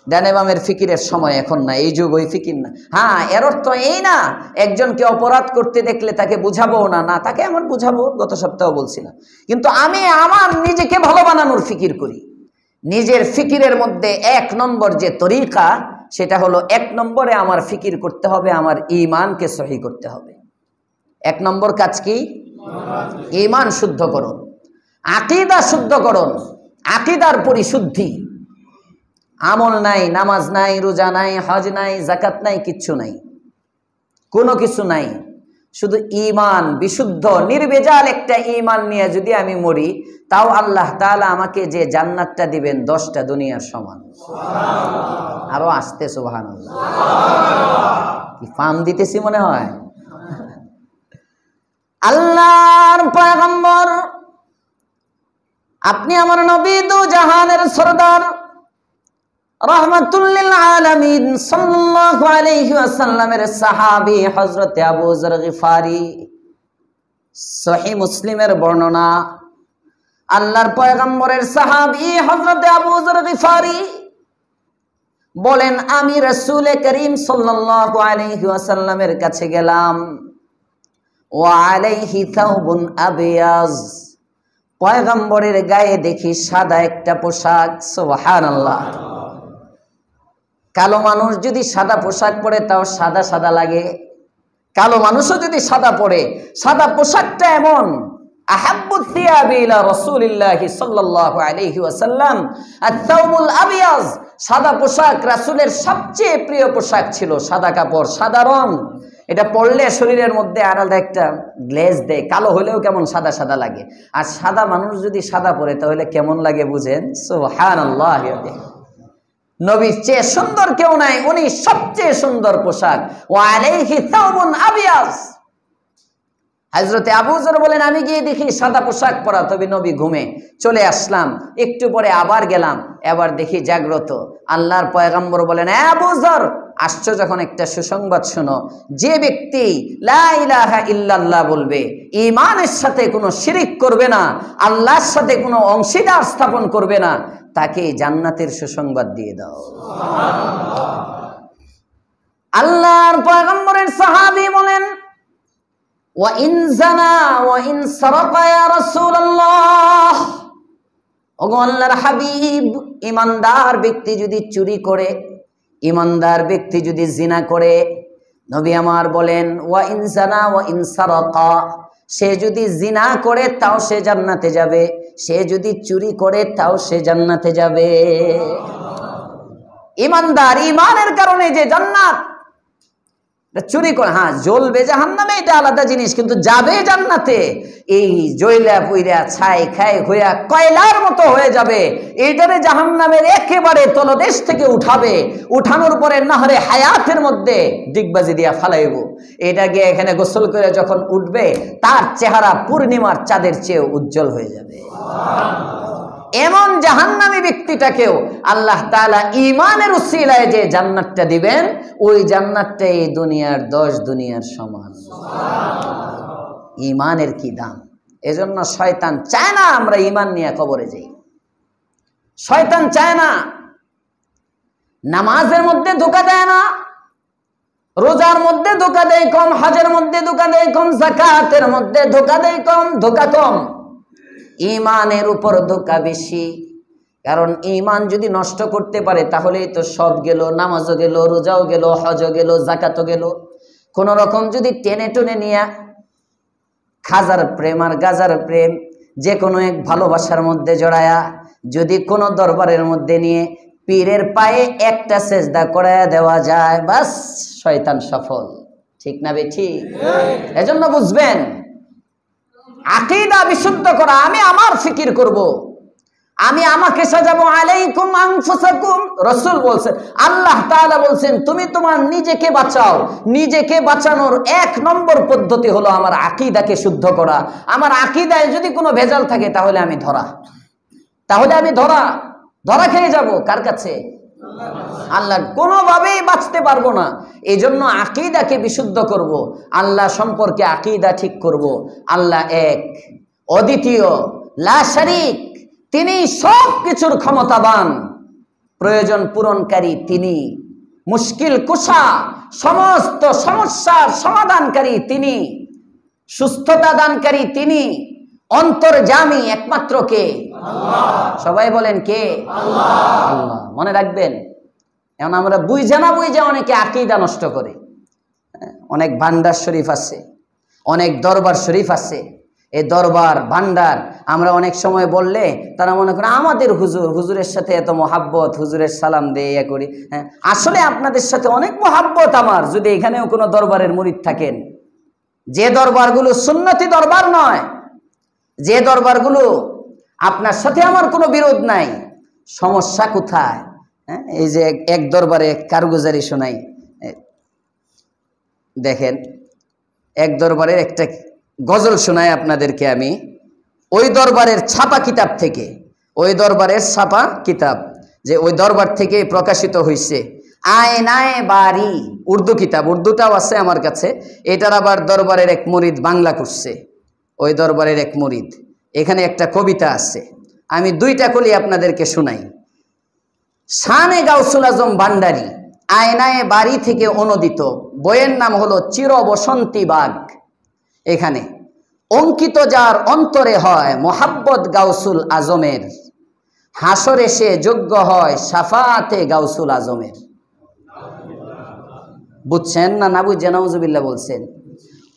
ডানে বামের ফিকিরের সময় এখন না, এই যুগ ওই ফিকির না। হ্যাঁ, এর অর্থ এই না একজনকে অপরাধ করতে দেখলে তাকে বুঝাবো না, না তাকে এমন বুঝাবো, গত সপ্তাহে বলছিলাম। কিন্তু আমি আমার নিজেকে ভালো বানানোর ফিকির করি। নিজের ফিকিরের মধ্যে এক নম্বর যে তরিকা, সেটা হলো এক নম্বরে আমার ফিকির করতে হবে আমার ঈমানকে সহি করতে হবে। এক নম্বর কাজ কি? ঈমান শুদ্ধ করো। আকীদা শুদ্ধকরণ, আকীদার পরিশুদ্ধি। আমল নাই, নামাজ নাই, রোজা নাই, হজ নাই, যাকাত নাই, কিচ্ছু নাই, কোনো কিছু নাই, শুধু ঈমান, বিশুদ্ধ নির্ভেজাল একটা ঈমান নিয়ে যদি আমি মরি, তাও আল্লাহ তাআলা আমাকে যে জান্নাতটা দিবেন 10টা দুনিয়ার সমান। সুবহানাল্লাহ। আরো আসতে সুবহানাল্লাহ। কি ফার্ম দিতেছি মনে হয়। আল্লাহর পয়গম্বর, আপনি আমার নবী, দু জাহানের সরদার, রাহমাতুল লিল আলামিন সাল্লাল্লাহু আলাইহি ওয়াসাল্লামের সাহাবী হযরত আবু যর গিফারি। সহিহ মুসলিমের বর্ণনা, আল্লাহর পয়গম্বরের সাহাবী হযরত আবু যর গিফারি বলেন, আমি রাসূল করিম সাল্লাল্লাহু আলাইহি ওয়াসাল্লামের কাছে গেলাম, ওয়া আলাইহি থাউবুন আবিয়াজ, পয়গম্বরের গায়ে দেখি সাদা একটা পোশাক। সুবহানাল্লাহ। কালো মানুষ যদি সাদা পোশাক পরে তাও সাদা সাদা লাগে, কালো মানুষও যদি সাদা পরে, সাদা পোশাকটা এমন আহাব্বুত থিয়াবি ইলা রাসূলিল্লাহি সাল্লাল্লাহু আলাইহি ওয়াসাল্লাম আত-তাওবুল আবিয়াজ, সাদা পোশাক রাসূলের সবচেয়ে প্রিয় পোশাক ছিল। সাদা কাপড়, সাদা রং, এটা পরলে শরীরের মধ্যে আলাদা একটা গ্লেজ দেয়, কালো হলেও কেমন সাদা সাদা লাগে। আর সাদা মানুষ যদি সাদা পরে তাহলে কেমন লাগে বুঝেন? সুবহানাল্লাহ। নবীর চেয়ে সুন্দর কেউ নাই, উনি সবচেয়ে সুন্দর পোশাক। ওয়া আলাইহি থাওবুন আবিয়াজ। হযরতে আবু যর বলেন, আমি গিয়ে দেখি সাদা পোশাক পরা, তবে নবী ঘুমে চলে আসলাম। একটু পরে আবার গেলাম, এবার দেখি জাগ্রত। আল্লাহর পয়গম্বর বলেন, আবু যর, আসছো যখন একটা সুসংবাদ শোনো, যে ব্যক্তি লা ইলাহা ইল্লাল্লাহ বলবে, ঈমানের সাথে কোনো শিরিক করবে না, আল্লাহর সাথে কোনো অংশীদার স্থাপন করবে না, তাকে জান্নাতের সুসংবাদ দিয়ে দাও। আল্লাহর পয়গম্বরের সাহাবী বলেন, ওয়া ইন জানা ওয়া ইন সারাকা ইয়া রাসূলুল্লাহ, ওগো আল্লাহর হাবিব, ঈমানদার ব্যক্তি যদি চুরি করে, ঈমানদার ব্যক্তি যদি জিনা করে, নবী আমার বলেন, ওয়া ইন জানা ওয়া ইন সারাকা, সে যদি জিনা করে তাও সে জান্নাতে যাবে, সে যদি চুরি করে তাও সে জান্নাতে যাবে। ঈমানদার, ঈমানের কারণে যে জান্নাত, চুরি করে হ্যাঁ জ্বলবে জাহান্নামে, এটা আলাদা জিনিস, কিন্তু যাবে জান্নাতে। এই জয়লা পুইরা ছাই খাই হইয়া কয়লার মতো হয়ে যাবে, এইটারে জাহান্নামের একেবারে তলদেশ থেকে উঠাবে, উঠানোর পরে নাহরে হায়াতের মধ্যে ডিগবাজি দিয়া ফালাইব। এটা গিয়ে এখানে গোসল করে যখন উঠবে, তার চেহারা পূর্ণিমার চাঁদের চেয়ে উজ্জ্বল হয়ে যাবে। এমন জাহান্নামী ব্যক্তিটাকেও আল্লাহ তাআলা ঈমানের উসিলায় যে জান্নাতটা দিবেন, ওই জান্নাতটা এই দুনিয়ার 10 দুনিয়ার সমান। ঈমানের কি দাম! এজন্য শয়তান চায় না আমরা ঈমান নিয়ে কবরে যাই। শয়তান চায় না, নামাজের মধ্যে ধোঁকা দেয় না, রোজার মধ্যে ধোঁকা দেয় কম, হজের মধ্যে ধোঁকা দেয় কম, যাকাতের মধ্যে ধোঁকা দেয় কম, ধোঁকা কম। ঈমানের উপর ধোঁকা বেশি। কারণ ঈমান যদি নষ্ট করতে পারে তাহলেই তো সব গেল, নামাজও গেল, রোজাও গেল, হজও গেল, যাকাতও গেল। কোন রকম যদি টেনে টুনে নিয়ে খাজার প্রেম আর গাজার প্রেম যে কোনো এক ভালোবাসার মধ্যে জড়ায়া যদি কোনো দরবারের মধ্যে নিয়ে পীরের পায়ে একটা সেজদা করায়া দেওয়া যায়, বাস শয়তান সফল। ঠিক না বেঠি? এজন্য বুঝবেন, আকীদা বিশুদ্ধ করা, আমি আমার ফিকির করব, আমি আমাকে সাজাবো। আলাইকুম আনফুসাকুম, রাসূল বলছেন, আল্লাহ তাআলা বলছেন, তুমি তোমার নিজেকে বাঁচাও। নিজেকে বাঁচানোর 1 নম্বর পদ্ধতি হলো আমার আকীদাকে শুদ্ধ করা। আমার আকীদায় যদি কোনো ভেজাল থাকে তাহলে আমি ধরা খেয়ে যাব। কার কাছে? আল্লাহ। কোনোভাবেই বাঁচতে পারবো না। এই জন্য আকীদাকে বিশুদ্ধ করব, আল্লাহ সম্পর্কে আকীদা ঠিক করব। আল্লাহ এক, অদ্বিতীয়, লা শারীক, তিনি সব কিছুর ক্ষমতাবান, প্রয়োজন পূরণকারী তিনি, মুশকিল কুশা, সমস্ত সমস্যার সমাধানকারী তিনি, সুস্থতা দানকারী তিনি, অন্তর্যামী একমাত্র কে? আল্লাহ। সবাই বলেন কে? আল্লাহ। আল্লাহ। মনে রাখবেন, এখন আমরা বুঝা অনেকে আকীদা নষ্ট করে। অনেক ভান্ডার শরীফ আছে, অনেক দরবার শরীফ আছে, এই দরবার ভান্ডার আমরা অনেক সময় বললে তারা মনে করে আমাদের হুজুরের সাথে এত মহাব্বত, হুজুরের সালাম দিয়ে ইয়ে করি। হ্যাঁ, আসলে আপনাদের সাথে অনেক মহাব্বত আমার, যদি এখানেও কোনো দরবারের মুরিদ থাকেন। যে দরবারগুলো সুন্নতি দরবার নয়, যে দরবারগুলো আপনার সাথে আমার কোনো বিরোধ নাই, সমস্যা কোথায়? হ্যাঁ, এই যে এক দরবারে কারগুজারি শোনাই, দেখেন এক দরবারের একটা গজল শোনাই আপনাদেরকে আমি, ওই দরবারের ছাপা কিতাব থেকে, ওই দরবারের ছাপা কিতাব যে ওই দরবার থেকে প্রকাশিত হয়েছে, আয়নায় বাড়ি, উর্দু কিতাব, উর্দুটাও আছে আমার কাছে। এটার আবার দরবারের এক মুরিদ বাংলা করছে, ওই দরবারের এক মুরিদ। এখানে একটা কবিতা আছে, আমি দুইটা কলি আপনাদেরকে শোনাই। শানে গাউসুল আজম ভান্ডারী, আয়নায় বাড়ি থেকে অনুদিত, বইয়ের নাম হলো চির বসন্তী বাগ। এখানে অঙ্কিত যার অন্তরে হয় মোহাব্বত গাউসুল আজমের, হাসরে সে যোগ্য হয় শাফাতে গাউসুল আজমের। বুঝছেন না? না বুঝে নাউজুবিল্লাহ বলছেন।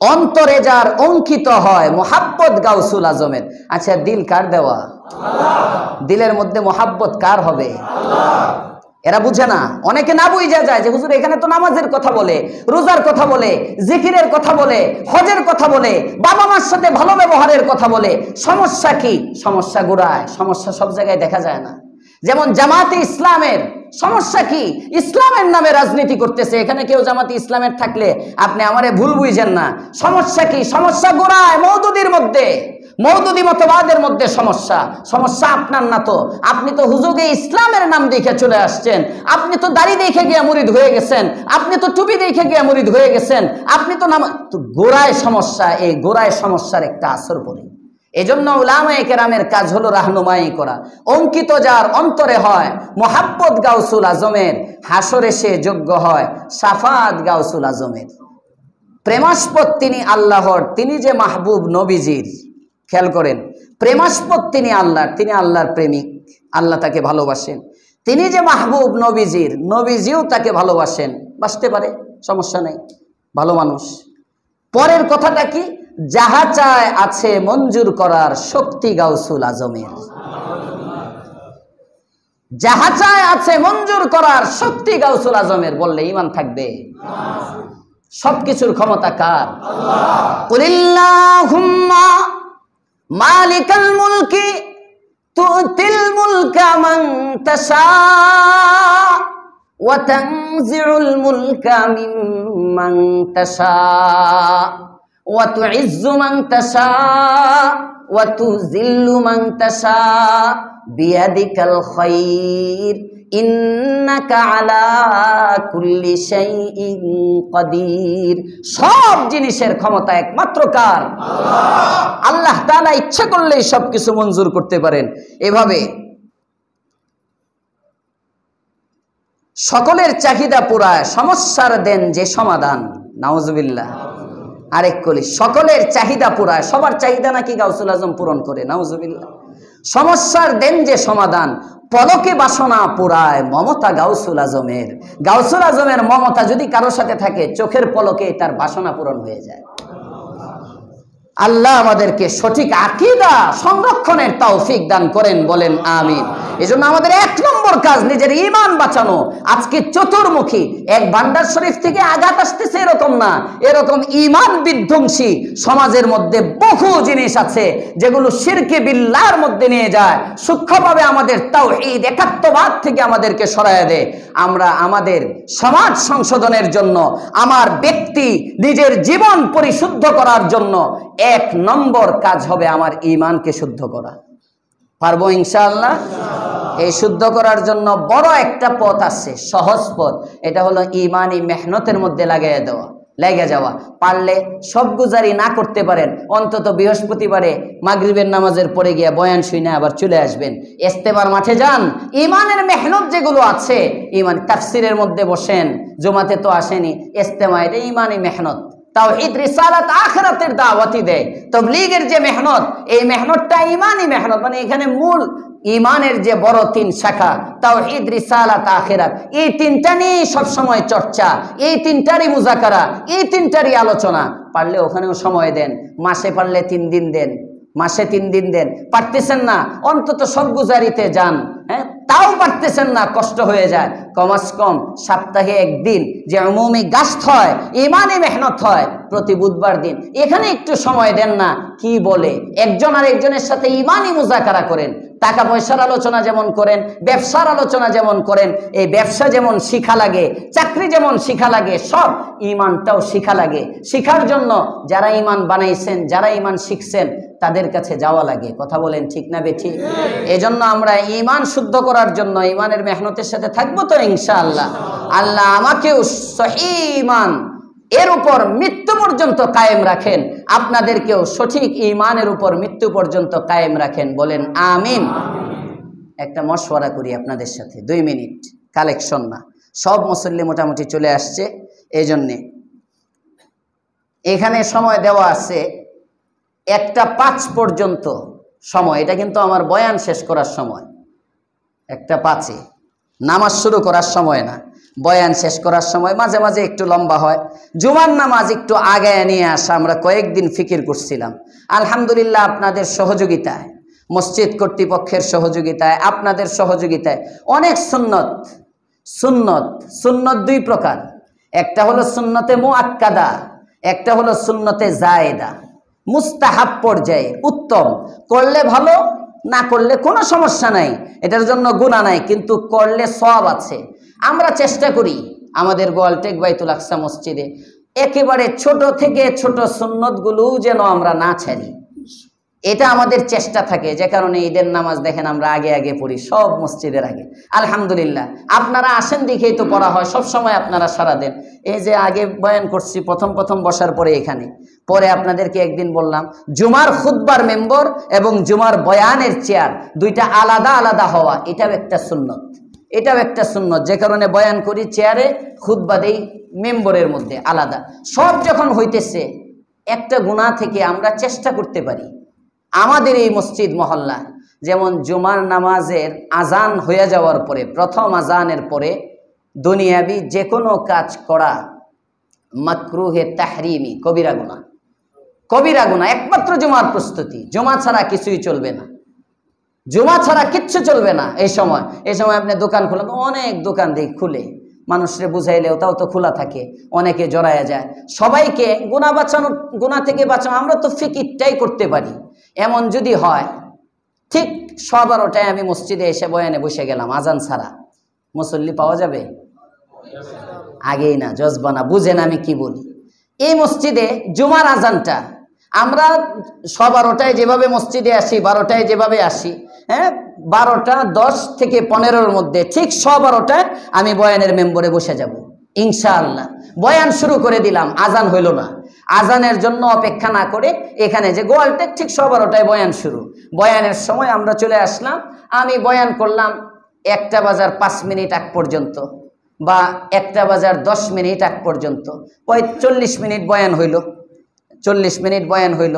অন্তরে যার অঙ্কিত হয় মোহাব্বত গাউসুল আজমের। আচ্ছা, দিল কার দেওয়া? দিলের মধ্যে মোহাব্বত কার হবে? এরা বুঝে না। অনেকে না বুঝা যায় যে হুজুর এখানে তো নামাজের কথা বলে, রোজার কথা বলে, জিকিরের কথা বলে, হজের কথা বলে, বাবা মার সাথে ভালো ব্যবহারের কথা বলে। সমস্যা কি? সমস্যা গোড়ায়, সমস্যা সব জায়গায় দেখা যায় না। যেমন জামাতে ইসলামের সমস্যা কি? ইসলামের নামে রাজনীতি করতেছে। এখানে কেউ জামাতে ইসলামের থাকলে আপনি আমারে ভুল বুঝেন না। সমস্যা কি? সমস্যা গোড়ায়, মওদুদির মধ্যে, মওদুদি মতবাদের মধ্যে সমস্যা। সমস্যা আপনার না তো, আপনি তো হুজুগে ইসলামের নাম দেখে চলে আসছেন, আপনি তো দাড়ি দেখে গিয়ে মুরিদ হয়ে গেছেন, আপনি তো টুপি দেখে গিয়ে মুরিদ হয়ে গেছেন, আপনি তো নাম, তো গোড়ায় সমস্যা। এই গোড়ায় সমস্যার একটা আসর পড়ে। এজন্য উলামায়ে কেরামের কাজ হলো রাহনুমাই করা। অঙ্কিত যার অন্তরে হয় মোহাব্বত গাউসুল আজমের, হাসরে সে যোগ্য হয় শাফাত গাউসুল আজমের। প্রেমাস্পদ তিনি আল্লাহর, তিনি যে মাহবুব নবীজির। খেয়াল করেন, প্রেমাস্পদ তিনি আল্লাহর, তিনি আল্লাহর প্রেমিক, আল্লাহ তাকে ভালোবাসেন। তিনি যে মাহবুব নবীজির, নবীজিও তাকে ভালোবাসেন। বাসতে পারে, সমস্যা নেই, ভালো মানুষ। পরের কথাটা কি? যাহা চায় আছে মঞ্জুর করার শক্তি গাউসুল আজমের। যাহা চায় আছে মঞ্জুর করার শক্তি গাউসুল আজমের। বললে ঈমান থাকবে? সবকিছুর ক্ষমতা কার? কুলিল্লাহুম্মা মালিকাল মুলকি তুতিল মুলকা মান তাশা ওয়া তানজিউল মুলকা মিম্মান তাশা ওয়া তুইজ্জু মান তাশা ওয়া তুযিল্লু মান তাশা বিয়াদিকাল খায়র ইন্নাকা আলা কুল্লি শাইইন কাদির। সব জিনিসের ক্ষমতা একমাত্র কার? আল্লাহ। আল্লাহ তাআলা ইচ্ছা করলেই সবকিছু মঞ্জুর করতে পারেন। এভাবে সকলের চাহিদা পুরায়, সমস্যার দেন যে সমাধান। নাউজুবিল্লাহ। আরেক কলি, সকলের চাহিদা পুরায়। সবার চাহিদা নাকি গাউসুল আজম পূরণ করে? নাউজুবিল্লাহ। সমস্যার দেন যে সমাধান, পলকে বাসনা পুরায় মমতা গাউসুল আজমের। গাউসুল আজমের মমতা যদি কারো সাথে থাকে, চোখের পলকে তার বাসনা পূরণ হয়ে যায়। আল্লাহ আমাদেরকে সঠিক আকীদা সংরক্ষণের তৌফিক দান করেন, বলেন আমিন। এজন্য আমাদের এক নম্বর কাজ নিজের ঈমান বাঁচানো। আজকে চতুর্মুখী এক ভান্ডার শরীফ থেকে আঘাত আসতেছে এরকম না, এরকম ঈমান বিধ্বংসী সমাজের মধ্যে বহু জিনিস আছে যেগুলো শিরকে বিল্লাহর মধ্যে নিয়ে যায়, সূক্ষ্মভাবে আমাদের তাওহীদ একাত্মবাদ থেকে আমাদেরকে সরায় দেয়। আমরা আমাদের সমাজ সংশোধনের জন্য, আমার ব্যক্তি নিজের জীবন পরিশুদ্ধ করার জন্য এক নম্বর কাজ হবে আমার ঈমানকে শুদ্ধ করা। পারবো ইনশাআল্লাহ? এই শুদ্ধ করার জন্য বড় একটা পথ আছে, সহজ পথ। এটা হলো ঈমানি মেহনতের মধ্যে লেগে যাওয়া। পারলে সব গুজারি না করতে পারেন, অন্তত বৃহস্পতিবারে মাগরিবের নামাজের পরে গিয়ে বয়ান শুনে আবার চলে আসবেন। ইস্তেমার মাঠে যান, ঈমানের মেহনত যেগুলো আছে, ঈমান তাফসিরের মধ্যে বসেন, জুমাতে তো আসেনি, ইস্তেমা, এটা ঈমানি মেহনত। তাওহীদ রিসালাত আখিরাতের দাওয়াতি দেয়। তাবলীগের যে মেহনত, এই মেহনতটা ঈমানি মেহনত, মানে এখানে মূল ঈমানের যে বড় তিন শাখা তাওহীদ রিসালাত আখিরাত, এই তিনটা নিয়ে সব সময় চর্চা, এই তিনটারই মুযাকারা, এই তিনটারই আলোচনা। পারলে ওখানেও সময় দেন, মাসে পারলে 3 দিন দেন, মাসে 3 দিন দেন। পারতেছেন না অন্তত সব গুজারিতে যান, হ্যাঁ তাও পারতেছেন না, কষ্ট হয়ে যায়, কমাস কম সপ্তাহে 1 দিন যে উমুমি গাস্ত হয়, ঈমানি মেহনত হয়, প্রতি বুধবার দিন এখানে একটু সময় দেন না। কি বলে একজন আর একজনের সাথে ঈমানি মুযাকারা করেন, টাকা পয়সার আলোচনা যেমন করেন, ব্যবসার আলোচনা যেমন করেন, এই ব্যবসা যেমন শিখা লাগে, চাকরি যেমন শিখা লাগে, সব ঈমানটাও শিখা লাগে। শিখার জন্য যারা ঈমান বানাইছেন, যারা ঈমান শিখছেন, তাদের কাছে যাওয়া লাগে। কথা বলেন ঠিক না বেঠিক? এজন্য আমরা ঈমান শুদ্ধ করার জন্য ঈমানের মেহনতের সাথে থাকবো তো ইনশাআল্লাহ। আল্লাহ আমাকেও সহিহ ঈমান এর উপর মৃত্যু পর্যন্ত কায়েম রাখেন, আপনাদেরকেও সঠিক ঈমানের উপর মৃত্যু পর্যন্ত কায়েম রাখেন, বলেন আমিন। একটা মশওয়ারা করি আপনাদের সাথে, 2 মিনিট, কালেকশন না, সব মুসল্লি মোটামুটি চলে আসছে, এই জন্যে এখানে সময় দেওয়া আছে 1টা 5 পর্যন্ত সময়। এটা কিন্তু আমার বয়ান শেষ করার সময়, 1টা 5-এ, নামাজ শুরু করার সময় না, বয়ান শেষ করার সময়। মাঝে মাঝে একটু লম্বা হয়, জুমার নামাজ একটু আগায় নিয়ে আসা আমরা কয়েকদিন ফিকির করছিলাম। আলহামদুলিল্লাহ আপনাদের সহযোগিতায়, মসজিদ কর্তৃপক্ষের সহযোগিতায়, আপনাদের সহযোগিতায় অনেক সুন্নত 2 প্রকার। একটা হলো সুন্নতে মুআক্কাদা, একটা হলো সুন্নতে জায়েদা, মুস্তাহাব পর্যায়ে, উত্তম, করলে ভালো, না করলে কোনো সমস্যা নাই, এটার জন্য গুনাহ নাই, কিন্তু করলে সওয়াব আছে। আমরা চেষ্টা করি আমাদের গোয়ালটেক বাইতুল আকসা মসজিদে একেবারে ছোট থেকে ছোট সুন্নতগুলোও যেন আমরা না ছাড়ি, এটা আমাদের চেষ্টা থাকে। যে কারণে ঈদের নামাজ দেখেন আমরা আগে আগে পড়ি, সব মসজিদের আগে। আলহামদুলিল্লাহ আপনারা আসেন দেখেই তো পড়া হয়, সব সময় আপনারা সাড়া দেন। এই যে আগে বয়ান করছি প্রথম বসার পরে এখানে, পরে আপনাদেরকে একদিন বললাম জুমার খুতবার মেম্বর এবং জুমার বয়ানের চেয়ার 2টা আলাদা আলাদা হওয়া, এটাও একটা সুন্নত, এটাও একটা সুন্নত। যে কারণে বয়ান করি চেয়ারে, খুতবা দেই মেম্বরের মধ্যে আলাদা। সব যখন হইতেছে একটা গুনাহ থেকে আমরা চেষ্টা করতে পারি আমাদের এই মসজিদ মহল্লা, যেমন জুমার নামাজের আজান হয়ে যাওয়ার পরে, প্রথম আজানের পরে দুনিয়াবি যে কোনো কাজ করা মাকরুহে তাহরিমি, কবিরা গুনাহ, কবিরা গুনাহ। একমাত্র জুমার প্রস্তুতি, জুমা ছাড়া কিছুই চলবে না, জুমা ছাড়া কিচ্ছু চলবে না। এই সময় আপনি দোকান খোলেন, অনেক দোকান দিয়ে খুলে, মানুষরে বুঝাইলেও তাও তো খোলা থাকে, অনেকে জড়ায়া যায়। সবাইকে গুনাহ থেকে বাঁচানো, আমরা তো ফিকিরটাই করতে পারি। এমন যদি হয় ঠিক 12টায় আমি মসজিদে এসে বয়ানে বসে গেলাম, আজান ছাড়া, মুসল্লি পাওয়া যাবে? আগেই না, জজবা না, বুঝেন আমি কি বলি। এই মসজিদে জুমার আজানটা আমরা 12টায় যেভাবে মসজিদে আসি, 12টায় যেভাবে আসি, হ্যাঁ 12টা 10 থেকে 15-এর মধ্যে ঠিক 12টায় আমি বয়ানের মেম্বরে বসে যাব ইনশাআল্লাহ। বয়ান শুরু করে দিলাম, আজান হইল না, আজানের জন্য অপেক্ষা না করে এখানে যে গোয়ালটেক ঠিক 12টায় বয়ান শুরু, বয়ানের সময় আমরা চলে আসলাম। আমি বয়ান করলাম 1:05 আগ পর্যন্ত, বা 1:10 আগ পর্যন্ত, 40 মিনিট বয়ান হইল, 40 মিনিট বয়ান হইল।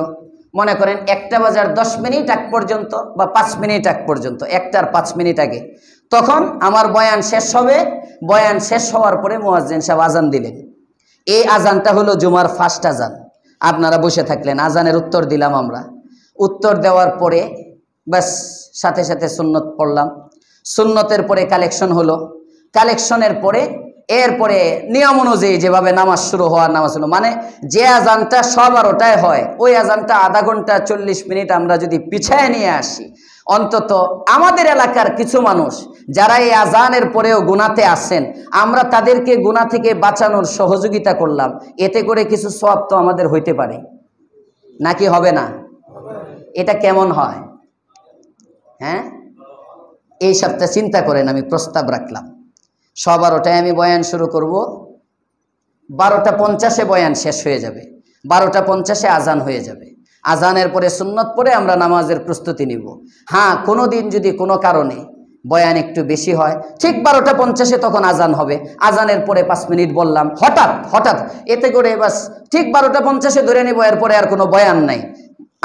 মনে করেন 1:10 আগ পর্যন্ত বা 5 মিনিট আগ পর্যন্ত, 1:05 আগে, তখন আমার বয়ান শেষ হবে। বয়ান শেষ হওয়ার পরে মুয়াজ্জিন সাহেব আজান দিলেন। এই আজানটা হলো জুমার ফার্স্ট আজান। আপনারা বসে থাকলেন, আজানের উত্তর দিলাম আমরা। উত্তর দেওয়ার পরে ব্যাস সাথে সাথে সুন্নত পড়লাম, সুন্নতের পরে কালেকশন হলো, কালেকশনের পরে এরপরে নিয়ম অনুযায়ী যেভাবে নামাজ শুরু হওয়ার নামাজ হলো, মানে যে আজানটা 12টায় হয় ওই আজানটা আধা ঘন্টা 40 মিনিট আমরা যদি পিছায় নিয়ে আসি, অন্তত আমাদের এলাকার কিছু মানুষ যারা এই আজানের পরেও গুনাতে আসেন, আমরা তাদেরকে গুনাহ থেকে বাঁচানোর সহযোগিতা করলাম, এতে করে কিছু সওয়াব তো আমাদের হইতে পারে, নাকি হবে না? এটা কেমন হয়? হ্যাঁ, এই সপ্তাহে চিন্তা করেন, আমি প্রস্তাব রাখলাম 12টায় আমি বয়ান শুরু করব, 12:50 বয়ান শেষ হয়ে যাবে, 12:50 আজান হয়ে যাবে। আজানের পরে সুন্নত পড়ে আমরা নামাজের প্রস্তুতি নিব। হ্যাঁ, কোনো দিন যদি কোনো কারণে বয়ান একটু বেশি হয়। ঠিক 12:50 তখন আজান হবে, আজানের পরে 5 মিনিট বললাম, হঠাৎ এতে করে বাস ঠিক 12:50 ধরে নেব, এরপরে আর কোনো বয়ান নাই।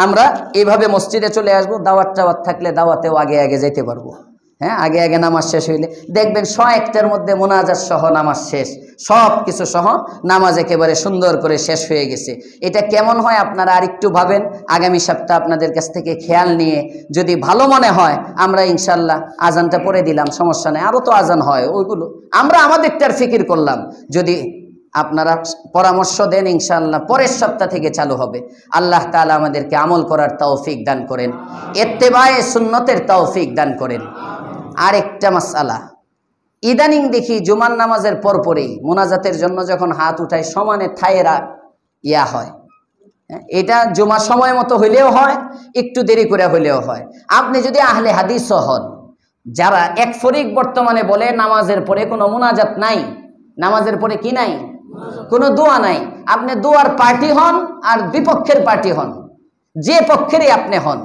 আমরা এইভাবে মসজিদে চলে আসবো, দাওয়াত থাকলে দাওয়াতেও আগে যেতে পারবো। হ্যাঁ, আগে নামাজ শেষ হইলে দেখবেন 101টার মধ্যে মোনাজাত সহ নামাজ শেষ, সব কিছু সহ নামাজ একেবারে সুন্দর করে শেষ হয়ে গেছে। এটা কেমন হয় আপনারা আরেকটু ভাবেন। আগামী সপ্তাহ আপনাদের কাছ থেকে খেয়াল নিয়ে যদি ভালো মনে হয় আমরা ইনশাল্লাহ আজানটা পড়ে দিলাম, সমস্যা নেই। আরও তো আজান হয়, ওইগুলো আমরা আমাদেরটার ফিকির করলাম। যদি আপনারা পরামর্শ দেন ইনশাআল্লাহ পরের সপ্তাহ থেকে চালু হবে। আল্লাহ তাআলা আমাদেরকে আমল করার তৌফিক দান করেন, ইত্তেবায়ে সুন্নতের তৌফিক দান করেন। আরেকটা মাসআলা, ইদানিং দেখি জুমার নামাজের পরপরই মোনাজাতের জন্য যখন হাত উঠায় সমানে ঠায়েরা হয়। এটা জুমার সময় মতো হইলেও হয়, একটু দেরি করে হইলেও হয়। আপনি যদি আহলে হাদিস হন, যারা এক ফরিক বর্তমানে বলে নামাজের পরে কোনো মোনাজাত নাই, নামাজের পরে কি নাই, কোনো দোয়া নাই, আপনি দোয়ার পার্টি হন আর বিপক্ষের পার্টি হন, যে পক্ষেরই আপনি হন,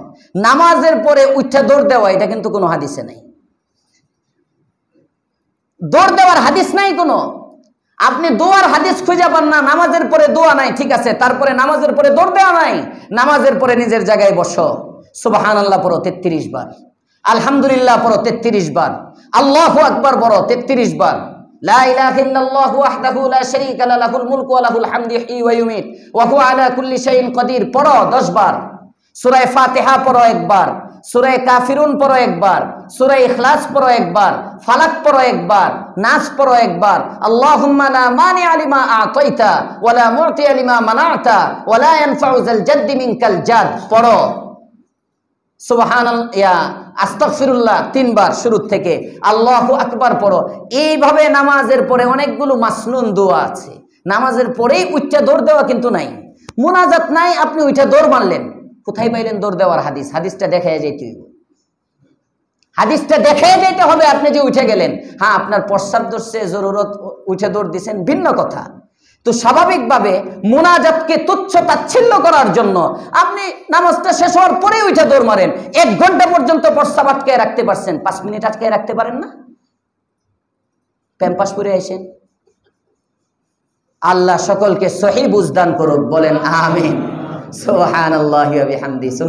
নামাজের পরে উঠা দৌড় দেওয়া এটা কিন্তু কোনো হাদিসে নাই। দৌড় দেওয়ার হাদিস নাই কোনো। আপনি দোয়ার হাদিস খুঁজে পান না, নামাজের পরে দোয়া নাই, ঠিক আছে, তারপরে নামাজের পরে দৌড় দেওয়া নাই। নামাজের পরে নিজের জায়গায় বসো, সুবহানাল্লাহ পড়ো 33 বার, আলহামদুলিল্লাহ পড়ো 33 বার, আল্লাহু আকবার পড়ো 33 বার, লা ইলাহা ইল্লাল্লাহু ওয়াহদাহু লা শারীকা লাহু লাহুল মুলকু ওয়া লাহুল হামদু ইহয়ি ওয়া ইউমীত ওয়া হুয়া আলা কুল্লি শাইইন কাদির পড়ো 10 বার। সূরা ফাতিহা পড়ো 1 বার, সূরা কাফিরুন পড়ো 1 বার, সূরা ইখলাস পড়ো 1 বার, ফালাক পড়ো 1 বার, নাস পড়ো 1 বার। আল্লাহুম্মা লা মানিআ লিমা আ'তাইতা ওয়া লা মু'তিয়া লিমা মানা'তা ওয়া লা ইয়ানফা'ু যাল জাদ্দি মিনকাল জাদ পড়ো। সুবহানাল্লাহ, আস্তাগফিরুল্লাহ 3 বার শুরু থেকে, আল্লাহু আকবার পড়ো। এইভাবে নামাজের পরে অনেকগুলো মাসনুন দোয়া আছে। নামাজের পরেই উঠা দৌড় দেওয়া কিন্তু নাই, মুনাজাত নাই, আপনি উঠা দৌড় মারলেন। কোথায় পাইলেন দৌড় দেওয়ার হাদিস? হাদিসটা দেখায় যেতে হবে, হাদিসটা দেখায় যেতে হবে। আপনি যে উঠে গেলেন, হ্যাঁ আপনার প্রস্রাব ধরছে, জরুরত, উঠে দৌড় দিচ্ছেন, ভিন্ন কথা। তো স্বাভাবিকভাবে মুনাজাতকে তুচ্ছ তাচ্ছিল্য করার জন্য আপনি নামাজটা শেষ হওয়ার পরে উঠে দৌড় মারেন। 1 ঘন্টা পর্যন্ত প্রস্রাব আটকে রাখতে পারছেন, 5 মিনিট আটকে রাখতে পারেন না? প্যাম্পাস পরে আসেন। আল্লাহ সকলকে সহিহ বুঝদান করুক, বলেন আমিন। সুবহানাল্লাহি ওয়া বিহামদিহি।